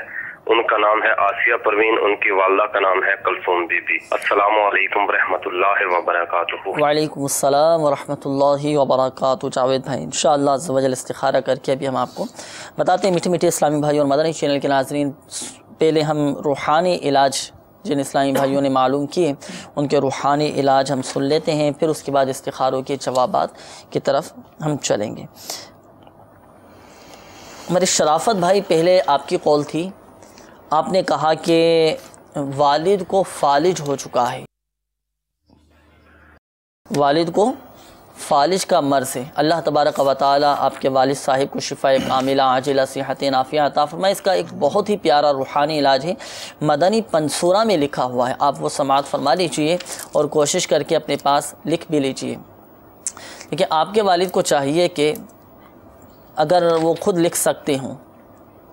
ان کا نام ہے آسیہ پروین، ان کی والدہ کا نام ہے کلثوم بی بی۔ السلام علیکم ورحمۃ اللہ وبرکاتہ۔ وعلیکم السلام ورحمۃ اللہ وبرکاتہ۔ جاوید بھائی انشاءاللہ عز و جل استخارہ کر کے ابھی ہم آپ کو بتاتے ہیں۔ میٹھے میٹھے اسلامی بھائی اور مدنی چینل کے ناظرین، پہلے ہم روحانی علاج جن اسلامی بھائیوں نے معلوم کیے ان کے روحانی علاج ہم سن لیتے ہیں، پھر اس کے بعد استخاروں کے جوابات کی طرف ہم چلیں گے۔ ہمارے شرافت بھائی پہلے آپ کی قول تھی، آپ نے کہا کہ والد کو فالج ہو چکا ہے، والد کو فالج کا مرض ہے۔ اللہ تبارک و تعالیٰ آپ کے والد صاحب کو شفاء کاملہ عاجلہ صحت نافیہ عطا فرمائے۔ اس کا ایک بہت ہی پیارا روحانی علاج ہے، مدنی پنصورہ میں لکھا ہوا ہے، آپ وہ سماعت فرما لیجئے اور کوشش کر کے اپنے پاس لکھ بھی لیجئے۔ لیکن آپ کے والد کو چاہیے کہ اگر وہ خود لکھ سکتے ہوں،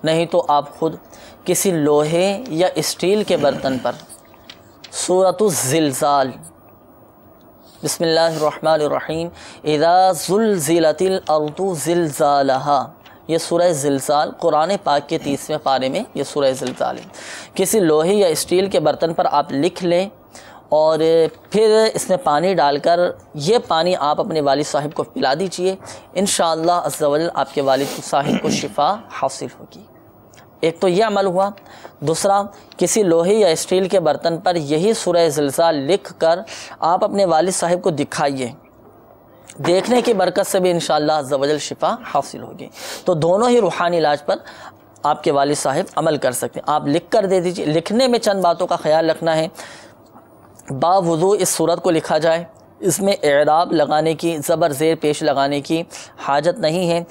نہیں تو آپ خود کسی لوہے یا اسٹیل کے برتن پر سورۃ الزلزال، بسم اللہ الرحمن الرحیم، اذا زلزلت الارض زلزالہا، یہ سورہ زلزال قرآن پاک کے 30ویں پارے میں یہ سورہ زلزال ہے۔ کسی لوہے یا اسٹیل کے برتن پر آپ لکھ لیں اور پھر اس میں پانی ڈال کر یہ پانی آپ اپنے والد صاحب کو پلا دیجئے، انشاءاللہ عز و جل آپ کے والد صاحب کو شفا حاصل ہوگی۔ ایک تو یہ عمل ہوا، دوسرا کسی لوہے یا اسٹیل کے برتن پر یہی سورہ زلزال لکھ کر آپ اپنے والد صاحب کو دکھائیے، دیکھنے کی برکت سے بھی انشاءاللہ عز و جل شفا حاصل ہوگی۔ تو دونوں ہی روحانی علاج پر آپ کے والد صاحب عمل کر سکتے ہیں. آپ لکھ کر دے دیجیے. لکھنے میں چند باتوں کا خیال رکھنا ہے. باوضو اس صورت کو لکھا جائے. اس میں اعراب لگانے کی، زبر زیر پیش لگانے کی حاجت نہیں ہے.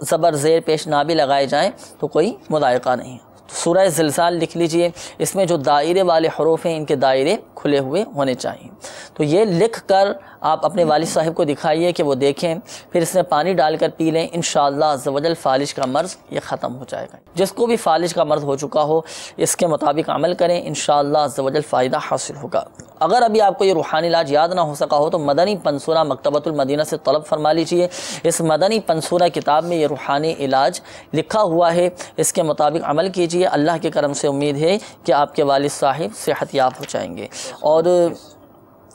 زبر زیر پیش نہ بھی لگائے جائیں تو کوئی مضائقہ نہیں ہے. سورہ زلزال لکھ لیجئے. اس میں جو دائرے والے حروف ہیں ان کے دائرے کھلے ہوئے ہونے چاہیے. تو یہ لکھ کر آپ اپنے والد صاحب کو دکھائیے کہ وہ دیکھیں، پھر اس میں پانی ڈال کر پی لیں. انشاءاللہ عز و جل فالج کا مرض یہ ختم ہو جائے گا. جس کو بھی فالج کا مرض ہو چکا ہو اس کے مطابق عمل کریں، انشاءاللہ عز و جل فائدہ حاصل ہوگا. اگر ابھی آپ کو یہ روحانی علاج یاد نہ ہو سکا ہو تو مدنی پنسورہ مکتبۃ المدینہ سے طلب فرما لیجئے. اس مدنی پنسورہ کتاب میں یہ روحانی علاج لکھا ہوا ہے، اس کے مطابق عمل کیجئے. اللہ کے کرم سے امید ہے کہ آپ کے والد صاحب صحت یاب ہو جائیں گے. اور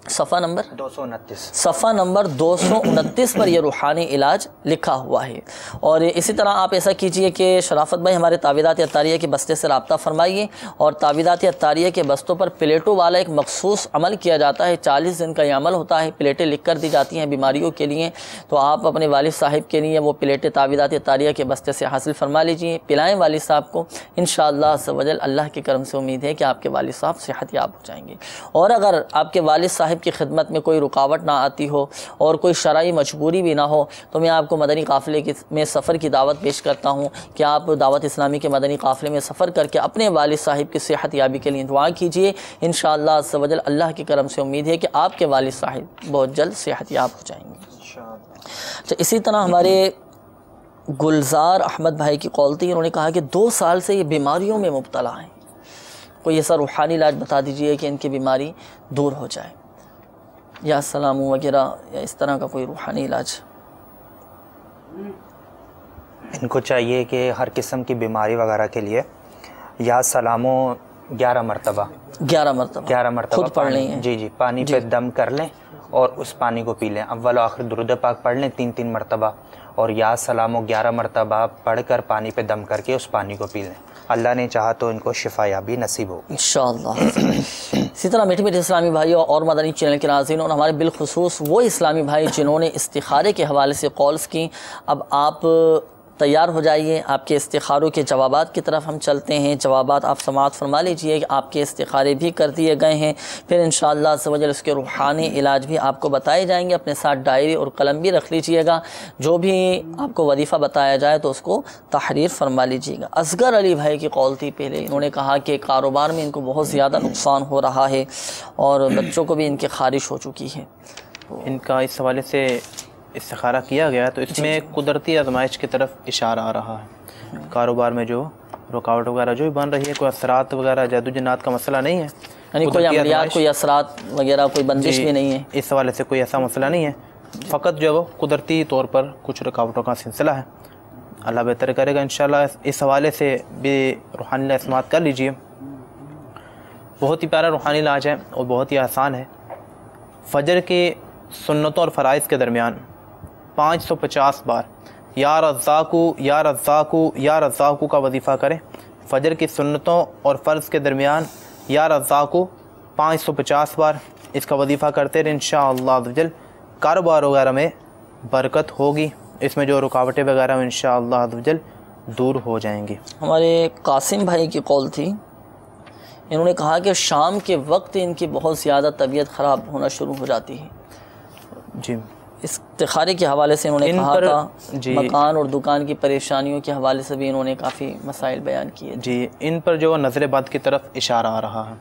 صفحہ نمبر 229 پر یہ روحانی علاج لکھا ہوا ہے. اور اسی طرح آپ ایسا کیجئے کہ شرافت بھائی ہمارے تعویذات عطاریہ کے بستے سے رابطہ فرمائیے. اور تعویذات عطاریہ کے بستوں پر پلیٹوں والا ایک مخصوص عمل کیا جاتا ہے. 40 دن کا یہ عمل ہوتا ہے. پلیٹیں لکھ کر دی جاتی ہیں بیماریوں کے لیے. تو آپ اپنے والد صاحب کے لیے وہ پلیٹیں تعویذات عطاریہ کے بستے سے حاصل فرما لیجیے. پلائیں والد صاحب کو. انشاءاللہ عز و جل اللہ کے کرم سے امید ہے کہ آپ کے والد صاحب صحت یاب ہو جائیں گے. اور اگر آپ کے والد صاحب کی خدمت میں کوئی رکاوٹ نہ آتی ہو اور کوئی شرعی مجبوری بھی نہ ہو تو میں آپ کو مدنی قافلے میں سفر کی دعوت پیش کرتا ہوں کہ آپ دعوت اسلامی کے مدنی قافلے میں سفر کر کے اپنے والد صاحب کی صحت یابی کے لیے دعا کیجیے. انشاءاللہ عز و جل اللہ کی کرم سے امید ہے کہ آپ کے والد صاحب بہت جلد صحت یاب ہو جائیں گے. تو اسی طرح ہمارے گلزار احمد بھائی کی قول تھی. انہوں نے کہا کہ 2 سال سے یہ بیماریوں میں مبتلا ہیں. کوئی ایسا روحانی علاج بتا دیجئے کہ ان کی بیماری دور ہو جائے، یا سلام وغیرہ یا اس طرح کا کوئی روحانی علاج. ان کو چاہیے کہ ہر قسم کی بیماری وغیرہ کے لیے یا سلامو 11 مرتبہ خود پڑھ لیں. جی پانی پہ دم کر لیں اور اس پانی کو پی لیں. اول و آخر درود پاک پڑھ لیں 3 مرتبہ اور یا سلامو 11 مرتبہ پڑھ کر پانی پہ دم کر کے اس پانی کو پی لیں. اللہ نے چاہا تو ان کو شفا یابی نصیب ہو انشاءاللہ. اسی طرح میٹھے میٹھے اسلامی بھائیوں اور مدنی چینل کے ناظرین اور ہمارے بالخصوص وہ اسلامی بھائی جنہوں نے استخارے کے حوالے سے کالز کی، اب آپ تیار ہو جائیے. آپ کے استخاروں کے جوابات کی طرف ہم چلتے ہیں. جوابات آپ سماعت فرما لیجئے کہ آپ کے استخارے بھی کر دیے گئے ہیں. پھر انشاءاللہ عز و جل اس کے روحانی علاج بھی آپ کو بتائے جائیں گے. اپنے ساتھ ڈائری اور قلم بھی رکھ لیجئے گا. جو بھی آپ کو وظیفہ بتایا جائے تو اس کو تحریر فرما لیجئے گا. اصغر علی بھائی کی قول تھی پہلے. انہوں نے کہا کہ کاروبار میں ان کو بہت زیادہ نقصان ہو رہا ہے اور بچوں کو بھی ان کی خارش ہو چکی ہے. ان کا اس حوالے سے استخارہ کیا گیا تو اس میں قدرتی آزمائش کی طرف اشارہ آ رہا ہے. کاروبار میں جو رکاوٹ وغیرہ جو بھی بن رہی ہے، کوئی اثرات وغیرہ جادو جنات کا مسئلہ نہیں ہے، یعنی کوئی عملیات کوئی اثرات وغیرہ کوئی بندش بھی نہیں ہے. اس حوالے سے کوئی ایسا مسئلہ نہیں ہے، فقط جو قدرتی طور پر کچھ رکاوٹوں کا سلسلہ ہے. اللہ بہتر کرے گا انشاءاللہ. اس حوالے سے بھی روحانی علاج سماعت کر لیجئے. بہت ہی پیارا روحانی علاج ہے اور بہت ہی آسان ہے. فجر کے سنتوں اور فرائض کے درمیان 550 بار یا رزاقو یا رزاقو یا رزاقو کا وظیفہ کریں. فجر کی سنتوں اور فرض کے درمیان یا رزاقو 550 بار اس کا وظیفہ کرتے رہیں. انشاءاللہ عز و جل کاروبار وغیرہ میں برکت ہوگی. اس میں جو رکاوٹیں وغیرہ انشاءاللہ عز و جل دور ہو جائیں گی. ہمارے قاسم بھائی کی قول تھی. انہوں نے کہا کہ شام کے وقت ان کی بہت زیادہ طبیعت خراب ہونا شروع ہو جاتی ہے. جی استخارے کے حوالے سے انہوں نے کہا تھا. مکان اور دکان کی پریشانیوں کے حوالے سے بھی انہوں نے کافی مسائل بیان کیے. جی ان پر جو نظر بد کی طرف اشارہ آ رہا ہے.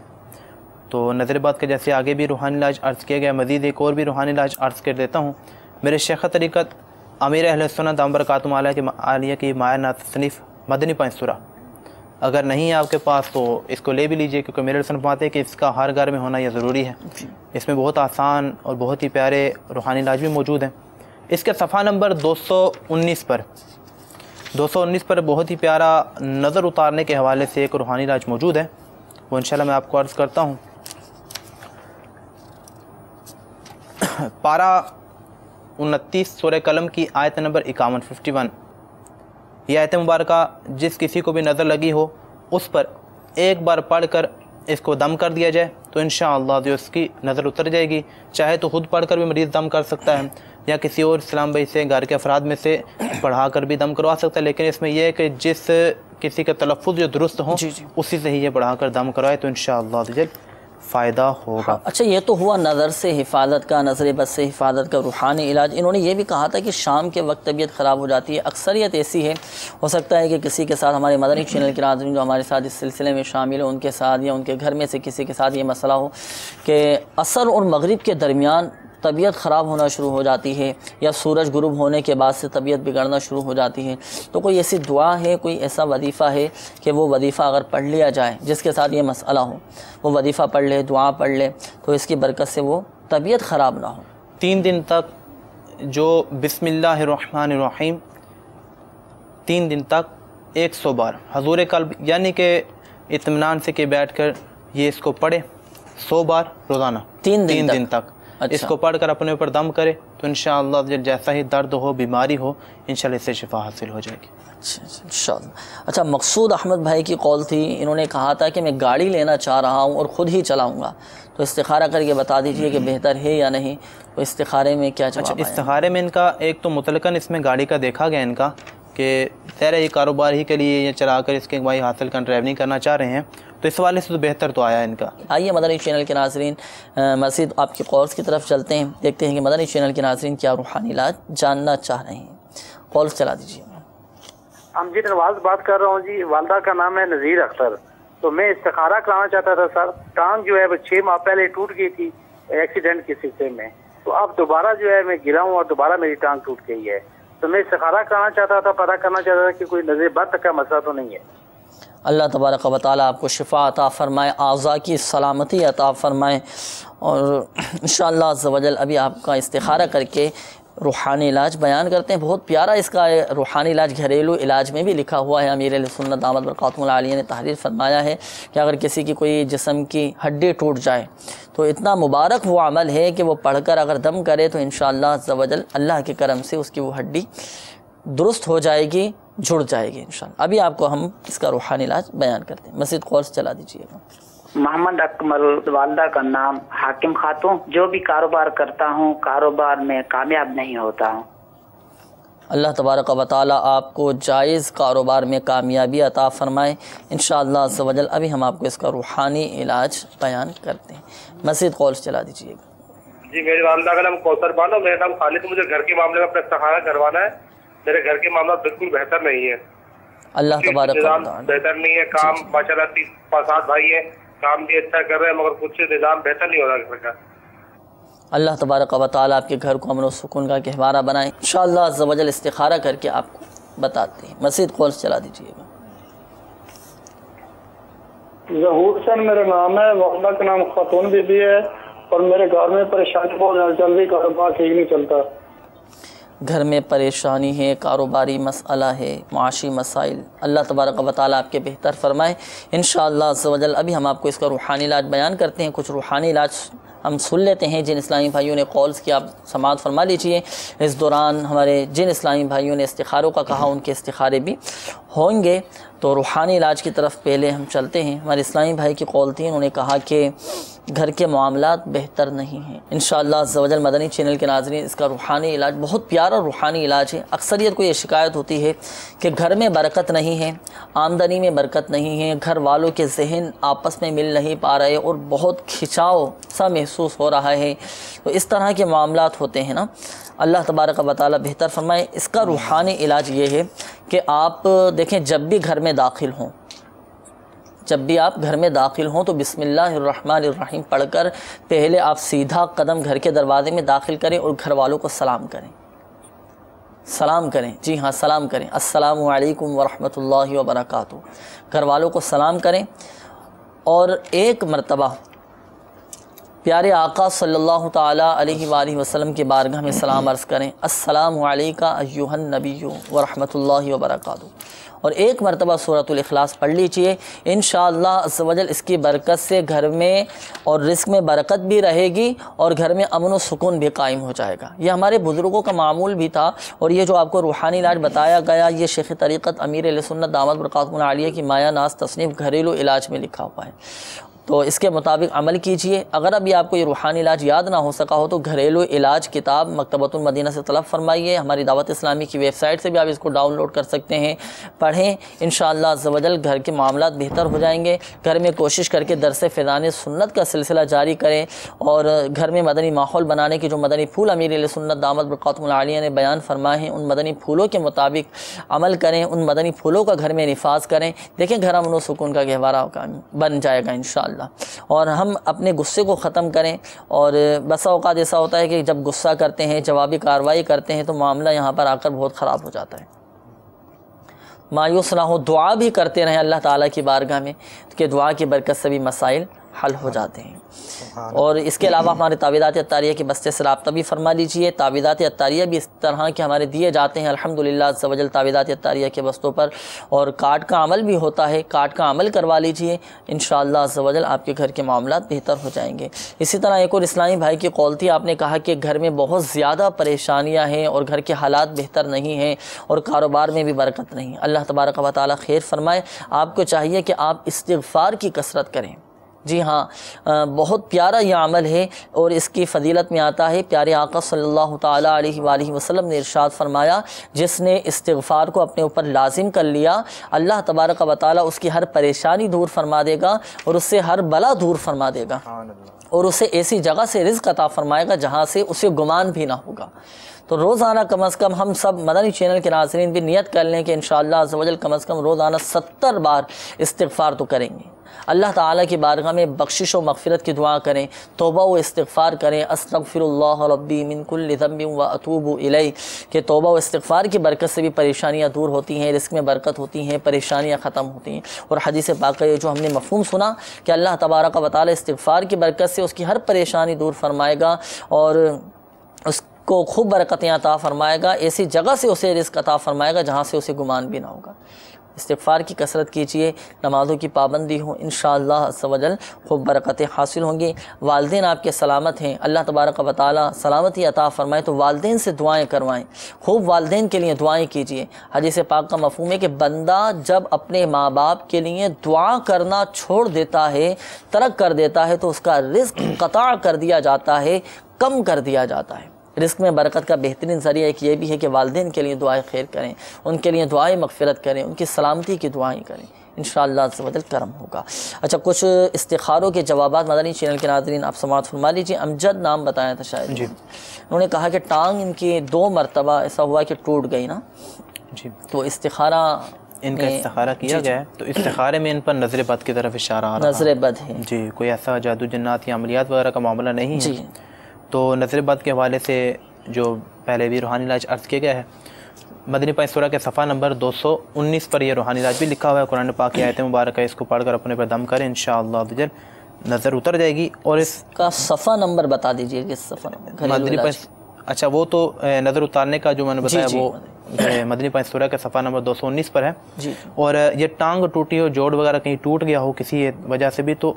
تو نظر بد کے جیسے آگے بھی روحانی علاج عرض کیا گیا، مزید ایک اور بھی روحانی علاج عرض کر دیتا ہوں. میرے شیخ طریقت امیر اہل سنت دام برکاتہم عالیہ کی ماہر تصنیف مدنی پنسورہ اگر نہیں ہے آپ کے پاس تو اس کو لے بھی لیجئے، کیونکہ میرے رسول فرماتے ہیں کہ اس کا ہر گھر میں ہونا یہ ضروری ہے. اس میں بہت آسان اور بہت ہی پیارے روحانی علاج بھی موجود ہیں. اس کے صفحہ نمبر 219 پر بہت ہی پیارا نظر اتارنے کے حوالے سے ایک روحانی علاج موجود ہے. وہ انشاءاللہ میں آپ کو عرض کرتا ہوں. پارہ 29 سورہ قلم کی آیت نمبر 51 یہ آیت مبارکہ جس کسی کو بھی نظر لگی ہو اس پر ایک بار پڑھ کر اس کو دم کر دیا جائے تو انشاءاللہ جو اس کی نظر اتر جائے گی. چاہے تو خود پڑھ کر بھی مریض دم کر سکتا ہے، یا کسی اور اسلام بھائی سے گھر کے افراد میں سے پڑھا کر بھی دم کروا سکتا ہے، لیکن اس میں یہ ہے کہ جس کسی کا تلفظ جو درست ہو اسی سے ہی یہ پڑھا کر دم کروائے تو انشاءاللہ فائدہ ہوگا۔ اچھا، یہ تو ہوا نظر سے حفاظت کا، نظر بد سے حفاظت کا روحانی علاج۔ انہوں نے یہ بھی کہا تھا کہ شام کے وقت طبیعت خراب ہو جاتی ہے، اکثریت ایسی ہے، ہو سکتا ہے کہ کسی کے ساتھ، ہمارے مدنی چینل کے ناظرین جو ہمارے ساتھ اس سلسلے میں شامل ہیں ان کے ساتھ یا ان کے گھر میں سے کسی کے ساتھ یہ مسئلہ ہو کہ عصر اور مغرب کے درمیان طبیعت خراب ہونا شروع ہو جاتی ہے، یا سورج غروب ہونے کے بعد سے طبیعت بگڑنا شروع ہو جاتی ہے، تو کوئی ایسی دعا ہے، کوئی ایسا وظیفہ ہے کہ وہ وظیفہ اگر پڑھ لیا جائے، جس کے ساتھ یہ مسئلہ ہو وہ وظیفہ پڑھ لے، دعا پڑھ لے، تو اس کی برکت سے وہ طبیعت خراب نہ ہو؟ 3 دن تک جو بسم اللہ الرحمن الرحیم 3 دن تک 100 بار حضور قلب، یعنی کہ اطمینان سے کہ بیٹھ کر یہ اس کو پڑھے 100 بار روزانہ 3 دن تک اس کو پڑھ کر اپنے اوپر دم کرے تو انشاءاللہ جیسا ہی درد ہو، بیماری ہو، انشاءاللہ اس سے شفا حاصل ہو جائے گی انشاءاللہ۔ اچھا، مقصود احمد بھائی کی قول تھی، انہوں نے کہا تھا کہ میں گاڑی لینا چاہ رہا ہوں اور خود ہی چلاؤں گا، تو استخارہ کر کے بتا دیجئے کہ بہتر ہے یا نہیں، تو استخارے میں کیا جواب آیا؟ استخارے میں ان کا ایک تو مطلقاً اس میں گاڑی کا دیکھا گیا ان کا کہ ظاہر یہ کاروبار ہی کے لیے یہ چلا کر اس کے کمائی حاصل کر ڈرائیونگ کرنا چاہ رہے ہیں، تو اس حوالے سے تو بہتر تو آیا ان کا۔ آئیے مدنی چینل کے ناظرین مزید آپ کی کالز کی طرف چلتے ہیں، دیکھتے ہیں کہ مدنی چینل کے ناظرین کیا روحانی علاج جاننا چاہ رہے ہیں۔ کالز چلا دیجیے۔ ہم جی نواز بات کر رہا ہوں جی، والدہ کا نام ہے نذیر اختر، تو میں استخارہ کرانا چاہتا تھا سر۔ ٹانگ جو ہے وہ 6 ماہ پہلے ٹوٹ گئی تھی ایکسیڈنٹ کے سلسلے میں، تو اب دوبارہ جو ہے میں گرا ہوں اور دوبارہ میری ٹانگ ٹوٹ گئی ہے، تو میں استخارہ کرانا چاہتا تھا، پتہ کرنا چاہتا تھا کہ کوئی نظر بد کا مسئلہ تو نہیں ہے۔ اللہ تبارک و تعالیٰ آپ کو شفا عطا فرمائے، اعضاء کی سلامتی عطا فرمائے، اور انشاءاللہ عز و جل ابھی آپ کا استخارہ کر کے روحانی علاج بیان کرتے ہیں۔ بہت پیارا اس کا روحانی علاج گھریلو علاج میں بھی لکھا ہوا ہے۔ امیر اہل سنت دامت برکاتہم العالیہ نے تحریر فرمایا ہے کہ اگر کسی کی کوئی جسم کی ہڈی ٹوٹ جائے تو اتنا مبارک وہ عمل ہے کہ وہ پڑھ کر اگر دم کرے تو انشاءاللہ عز و جل اللہ کے کرم سے اس کی وہ ہڈی درست ہو جائے گی، جڑ جائے گی انشاءاللہ۔ ابھی آپ کو ہم اس کا روحانی علاج بیان کرتے ہیں۔ مزید کالز چلا دیجیے گا۔ محمد اکمل، والدہ کا نام حاکم خاتون، جو بھی کاروبار کرتا ہوں کاروبار میں کامیاب نہیں ہوتا ہوں۔ اللہ تبارک و تعالیٰ آپ کو جائز کاروبار میں کامیابی عطا فرمائے انشاءاللہ عز و جل۔ ابھی ہم آپ کو اس کا روحانی علاج بیان کرتے ہیں۔ مزید کالز چلا دیجیے گا۔ جی، میری والدہ کا نام کوثر بانو، میرا نام خالد، مجھے گھر کے معاملے میں اپنا استخارہ کروانا ہے۔ میرے گھر کے معاملات بالکل بہتر نہیں ہے، اللہ تبارک و تعالیٰ بہتر نہیں ہے، کام ماشاءاللہ 3-5 بھائی ہیں، کام بھی اچھا کر رہے ہیں، مگر کچھ نظام بہتر نہیں ہو رہا گھر کا۔ اللہ تبارک و تعالیٰ آپ کے گھر کو امن و سکون کا گہوارہ بنائے انشاءاللہ عز و جل۔ استخارہ کر کے آپ کو بتاتے ہیں۔ مزید کالز چلا دیجیے گا۔ ظہور حسین میرا نام ہے، والدہ کا نام خاتون بی بی ہے، اور میرے گھر میں پریشانی بہت چل رہی، کاروبار ٹھیک نہیں چلتا۔ گھر میں پریشانی ہے، کاروباری مسئلہ ہے، معاشی مسائل، اللہ تبارک و تعالیٰ آپ کے بہتر فرمائے انشاءاللہ عز و جل۔ ابھی ہم آپ کو اس کا روحانی علاج بیان کرتے ہیں۔ کچھ روحانی علاج ہم سن لیتے ہیں، جن اسلامی بھائیوں نے کالز کی آپ سماعت فرما لیجئے۔ اس دوران ہمارے جن اسلامی بھائیوں نے استخاروں کا کہا ان کے استخارے بھی ہوں گے، تو روحانی علاج کی طرف پہلے ہم چلتے ہیں۔ ہمارے اسلامی بھائی کی کال تھی، انہوں نے کہا کہ گھر کے معاملات بہتر نہیں ہیں۔ انشاءاللہ عز و جل مدنی چینل کے ناظرین، اس کا روحانی علاج بہت پیارا روحانی علاج ہے۔ اکثریت کو یہ شکایت ہوتی ہے کہ گھر میں برکت نہیں ہے، آمدنی میں برکت نہیں ہے، گھر والوں کے ذہن آپس میں مل نہیں پا رہے اور بہت کھچاؤ سا محسوس ہو رہا ہے، تو اس طرح کے معاملات ہوتے ہیں نا۔ اللہ تبارک و تعالیٰ بہتر فرمائے۔ اس کا روحانی علاج یہ ہے کہ آپ دیکھیں، جب بھی گھر میں داخل ہوں، جب بھی آپ گھر میں داخل ہوں تو بسم اللہ الرحمن الرحیم پڑھ کر پہلے آپ سیدھا قدم گھر کے دروازے میں داخل کریں اور گھر والوں کو سلام کریں، سلام کریں، جی ہاں سلام کریں، السلام علیکم ورحمۃ اللہ وبرکاتہ، گھر والوں کو سلام کریں، اور ایک مرتبہ پیارے آقا صلی اللہ تعالیٰ علیہ وآلہ وسلم کی بارگاہ میں سلام عرض کریں، السلام علیکہ ایھا النبی ورحمۃ اللہ وبرکاتہ، اور ایک مرتبہ سورۃ الاخلاص پڑھ لیجئے۔ انشاءاللہ عز و جل اس کی برکت سے گھر میں اور رزق میں برکت بھی رہے گی اور گھر میں امن و سکون بھی قائم ہو جائے گا۔ یہ ہمارے بزرگوں کا معمول بھی تھا، اور یہ جو آپ کو روحانی علاج بتایا گیا، یہ شیخ طریقت امیر اہل سنت دامت برکاتہم العالیہ کی مایہ ناز تصنیف گھریلو علاج میں لکھا ہوا ہے۔ تو اس کے مطابق عمل کیجئے۔ اگر ابھی آپ کو یہ روحانی علاج یاد نہ ہو سکا ہو تو گھریلو علاج کتاب مکتبۃ المدینہ سے طلب فرمائیے، ہماری دعوت اسلامی کی ویب سائٹ سے بھی آپ اس کو ڈاؤن لوڈ کر سکتے ہیں، پڑھیں، انشاءاللہ عز و جل گھر کے معاملات بہتر ہو جائیں گے۔ گھر میں کوشش کر کے درس فیضان سنت کا سلسلہ جاری کریں، اور گھر میں مدنی ماحول بنانے کی جو مدنی پھول امیر اہل سنت دامت برکاتہم العالیہ نے بیان فرمائے ہیں، ان مدنی پھولوں کے مطابق عمل کریں، ان مدنی پھولوں کا گھر میں نفاذ کریں، دیکھیں گھر امن و سکون کا گہوارہ بن جائے گا انشاءاللہ۔ اور ہم اپنے غصے کو ختم کریں، اور بسا اوقات ایسا ہوتا ہے کہ جب غصہ کرتے ہیں، جوابی کارروائی کرتے ہیں تو معاملہ یہاں پر آ کر بہت خراب ہو جاتا ہے۔ مایوس نہ ہو، دعا بھی کرتے رہیں اللہ تعالیٰ کی بارگاہ میں کہ دعا کی برکت سے بھی مسائل حل ہو جاتے ہیں۔ اور اس کے علاوہ ہمارے تعویذات عطاریہ کے بستے سے رابطہ بھی فرما لیجئے۔ تعویذات عطاریہ بھی اس طرح کے ہمارے دیے جاتے ہیں الحمدللہ عز و جل تعویذات عطاریہ کے بستوں پر، اور کارڈ کا عمل بھی ہوتا ہے، کارڈ کا عمل کروا لیجئے، انشاءاللہ عز و جل آپ کے گھر کے معاملات بہتر ہو جائیں گے۔ اسی طرح ایک اور اسلامی بھائی کی قول تھی، آپ نے کہا کہ گھر میں بہت زیادہ پریشانیاں ہیں اور گھر کے حالات بہتر نہیں ہیں اور کاروبار میں بھی برکت نہیں۔ اللہ تبارک و تعالیٰ خیر فرمائے۔ آپ کو چاہیے کہ آپ استغفار کی کثرت کریں۔ جی ہاں، بہت پیارا یہ عمل ہے، اور اس کی فضیلت میں آتا ہے پیارے آقا صلی اللہ تعالیٰ علیہ وآلہ وسلم نے ارشاد فرمایا، جس نے استغفار کو اپنے اوپر لازم کر لیا اللہ تبارک و تعالیٰ اس کی ہر پریشانی دور فرما دے گا اور اس سے ہر بلا دور فرما دے گا، اور اسے ایسی جگہ سے رزق عطا فرمائے گا جہاں سے اسے گمان بھی نہ ہوگا۔ تو روزانہ کم از کم ہم سب مدنی چینل کے ناظرین بھی نیت کر لیں کہ انشاءاللہ عز و جل کم از کم روزانہ 70 بار استغفار تو کریں گے۔ اللہ تعالیٰ کی بارگاہ میں بخشش و مغفرت کی دعا کریں، توبہ و استغفار کریں، استغفر اللہ ربی من کل ذنب و اتوب الیہ، کہ توبہ و استغفار کی برکت سے بھی پریشانیاں دور ہوتی ہیں، رزق میں برکت ہوتی ہیں، پریشانیاں ختم ہوتی ہیں۔ اور حدیث پاک کا یہ جو ہم نے مفہوم سنا کہ اللہ تبارک و تعالیٰ استغفار کی برکت سے اس کی ہر پریشانی دور فرمائے گا اور اس کو خوب برکتیں عطا فرمائے گا، ایسی جگہ سے اسے رزق عطا فرمائے گا جہاں سے اسے گمان بھی نہ ہوگا۔ استغفار کی کثرت کیجئے، نمازوں کی پابندی ہو، انشاءاللہ عز و جل خوب برکتیں حاصل ہوں گی۔ والدین آپ کے سلامت ہیں، اللہ تبارک و تعالیٰ سلامتی عطا فرمائے، تو والدین سے دعائیں کروائیں، خوب والدین کے لیے دعائیں کیجئے۔ حدیث پاک کا مفہوم ہے کہ بندہ جب اپنے ماں باپ کے لیے دعا کرنا چھوڑ دیتا ہے، ترک کر دیتا ہے، تو اس کا رزق قطع کر دیا جاتا ہے، کم کر دیا جاتا ہے۔ رزق میں برکت کا بہترین ذریعہ ایک یہ بھی ہے کہ والدین کے لیے دعائیں خیر کریں، ان کے لیے دعائیں مغفرت کریں، ان کی سلامتی کی دعائیں کریں، انشاءاللہ عز و جل کرم ہوگا۔ اچھا، کچھ استخاروں کے جوابات مدنی چینل کے ناظرین آپ سماعت فرما لیجیے۔ امجد نام بتایا تھا شاید جی، انہوں نے کہا کہ ٹانگ ان کی 2 مرتبہ ایسا ہوا کہ ٹوٹ گئی نا جی، تو استخارہ ان کا استخارہ کیا گیا ہے، تو استخارے میں ان پر نظر بد کی طرف اشارہ آ رہا ہے۔ نظر بد ہے جی، کوئی ایسا جادو جنات یا عملیات وغیرہ کا معاملہ نہیں ہے جی۔ تو نظر بد کے حوالے سے جو پہلے بھی روحانی علاج عرض کیا گیا ہے، مدنی پاک سورہ کے صفحہ نمبر 219 پر یہ روحانی علاج بھی لکھا ہوا ہے، قرآن پاک کی آیت مبارکہ، اس کو پڑھ کر اپنے پر دم کریں، انشاءاللہ نظر اتر جائے گی۔ اور اس کا صفحہ نمبر بتا دیجئے کہ صفحہ نمبر مدنی پاک، اچھا وہ تو نظر اتارنے کا جو میں نے بتایا وہ مدنی پاک سورہ کے صفحہ نمبر 219 پر ہے جی۔ اور یہ ٹانگ ٹوٹی ہو، جوڑ وغیرہ کہیں ٹوٹ گیا ہو کسی وجہ سے بھی، تو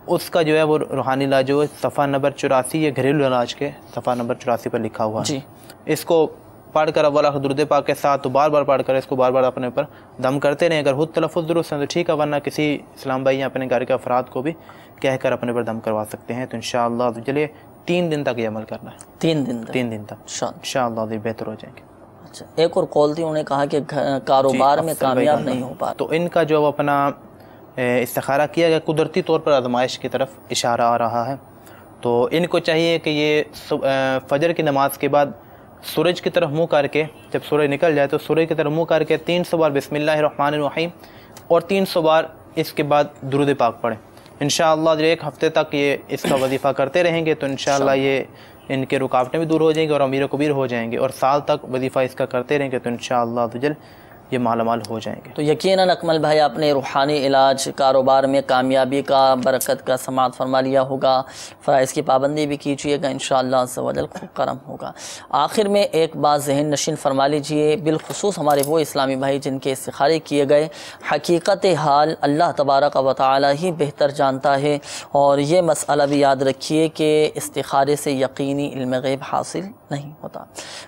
اس کا جو ہے وہ روحانی علاج جو ہے صفحہ نمبر 84، یہ گھریلو علاج کے صفحہ نمبر 84 پر لکھا ہوا ہے جی۔ اس کو پڑھ کر اول آخر درود پاک کے ساتھ تو بار بار پڑھ کر اس کو بار بار اپنے اوپر دم کرتے رہیں۔ اگر خود تلفظ درست ہے تو ٹھیک ہے، ورنہ کسی اسلام بھائی یا اپنے گھر کے افراد کو بھی کہہ کر اپنے پر دم کروا سکتے ہیں۔ تو انشاءاللہ چلیے 3 دن تک یہ عمل کرنا ہے، 3 دن تک انشاءاللہ بہتر ہو جائیں گے۔ اچھا، ایک اور قول تھی، انہوں نے کہا کہ کاروبار میں کامیاب نہیں ہو پا، تو ان کا جو اپنا استخارہ کیا گیا قدرتی طور پر آزمائش کی طرف اشارہ آ رہا ہے، تو ان کو چاہیے کہ یہ فجر کی نماز کے بعد سورج کی طرف منہ کر کے، جب سورج نکل جائے تو سورج کی طرف منہ کر کے 300 بار بسم اللہ الرحمن الرحیم اور 300 بار اس کے بعد درود پاک پڑھیں۔ انشاءاللہ 1 ہفتے تک یہ اس کا وظیفہ کرتے رہیں گے تو انشاءاللہ یہ ان کے رکاوٹیں بھی دور ہو جائیں گی اور امیر و کبیر ہو جائیں گے، اور سال تک وظیفہ اس کا کرتے رہیں گے تو انشاءاللہ یہ مالا مال ہو جائیں گے۔ تو یقیناً اکمل بھائی آپ نے روحانی علاج، کاروبار میں کامیابی کا، برکت کا سماعت فرما لیا ہوگا، فرائض کی پابندی بھی کیجیے گا، انشاءاللہ عز و جل خوب کرم ہوگا۔ آخر میں ایک بات ذہن نشین فرما لیجئے، بالخصوص ہمارے وہ اسلامی بھائی جن کے استخارے کیے گئے، حقیقت حال اللہ تبارک و تعالی ہی بہتر جانتا ہے، اور یہ مسئلہ بھی یاد رکھیے کہ استخارے سے یقینی علم غیب حاصل نہیں ہوتا۔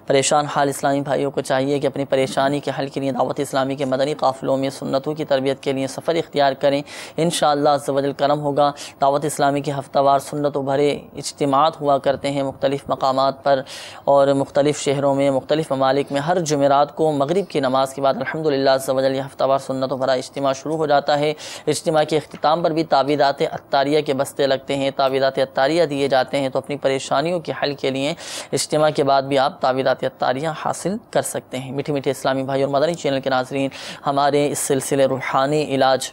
پریشان حال اسلامی بھائیوں کو چاہیے کہ اپنی پریشانی کے حل کے لیے دعوت اسلامی کے مدنی قافلوں میں سنتوں کی تربیت کے لیے سفر اختیار کریں، انشاءاللہ عز و جل کرم ہوگا۔ دعوت اسلامی کے ہفتہ وار سنتوں بھرے اجتماعات ہوا کرتے ہیں مختلف مقامات پر اور مختلف شہروں میں، مختلف ممالک میں۔ ہر جمعرات کو مغرب کی نماز کے بعد الحمدللہ عز و جل یہ ہفتہ وار سنتوں بھرا اجتماع شروع ہو جاتا ہے۔ اجتماع کے اختتام پر بھی تعویذات عطاریہ کے بستے لگتے ہیں، تعویذات عطاریہ دیے جاتے ہیں، تو اپنی پریشانیوں کے حل کے لیے اجتماع کے بعد بھی آپ تعویذات عطاریہ حاصل کر سکتے ہیں۔ میٹھے میٹھے اسلامی بھائی اور مدنی چینل کے ناظرین، ہمارے اس سلسلے روحانی علاج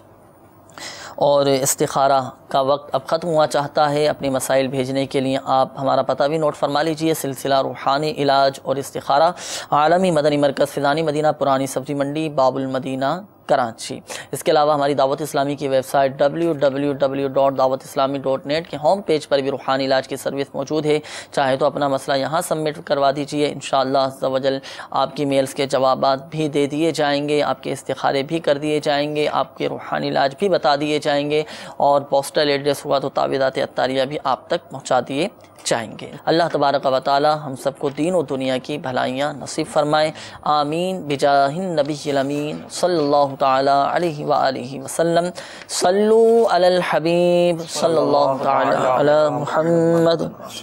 اور استخارہ کا وقت اب ختم ہوا چاہتا ہے۔ اپنے مسائل بھیجنے کے لیے آپ ہمارا پتہ بھی نوٹ فرما لیجئے۔ سلسلہ روحانی علاج اور استخارہ، عالمی مدنی مرکز فیضانی مدینہ، پرانی سبزی منڈی، باب المدینہ، کراچی۔ اس کے علاوہ ہماری دعوت اسلامی کی ویب سائٹ www.dawatislami.net کے ہوم پیج پر بھی روحانی علاج کی سروس موجود ہے، چاہے تو اپنا مسئلہ یہاں سبمٹ کروا دیجئے، انشاءاللہ عز و جل آپ کی میلز کے جوابات بھی دے دیے جائیں گے، آپ کے استخارے بھی کر دیے جائیں گے، آپ کے روحانی علاج بھی بتا دیے جائیں گے، اور پوسٹل ایڈریس ہوا تو تعویذات عطاریہ بھی آپ تک پہنچا دیے جائیں گے۔ اللہ تبارک و تعالی ہم سب کو دین و دنیا کی بھلائیاں نصیب فرمائے، آمین بجاہ النبی الامین صلی اللہ تعالی علیہ وآلہ وسلم۔ صلو علی الحبیب صلی اللہ تعالی علی محمد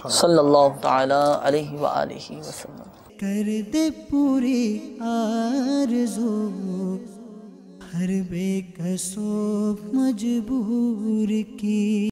صلی اللہ تعالی علیہ وآلہ وسلم۔ کر دے پوری آرزو ہر بے کس و مجبور کی۔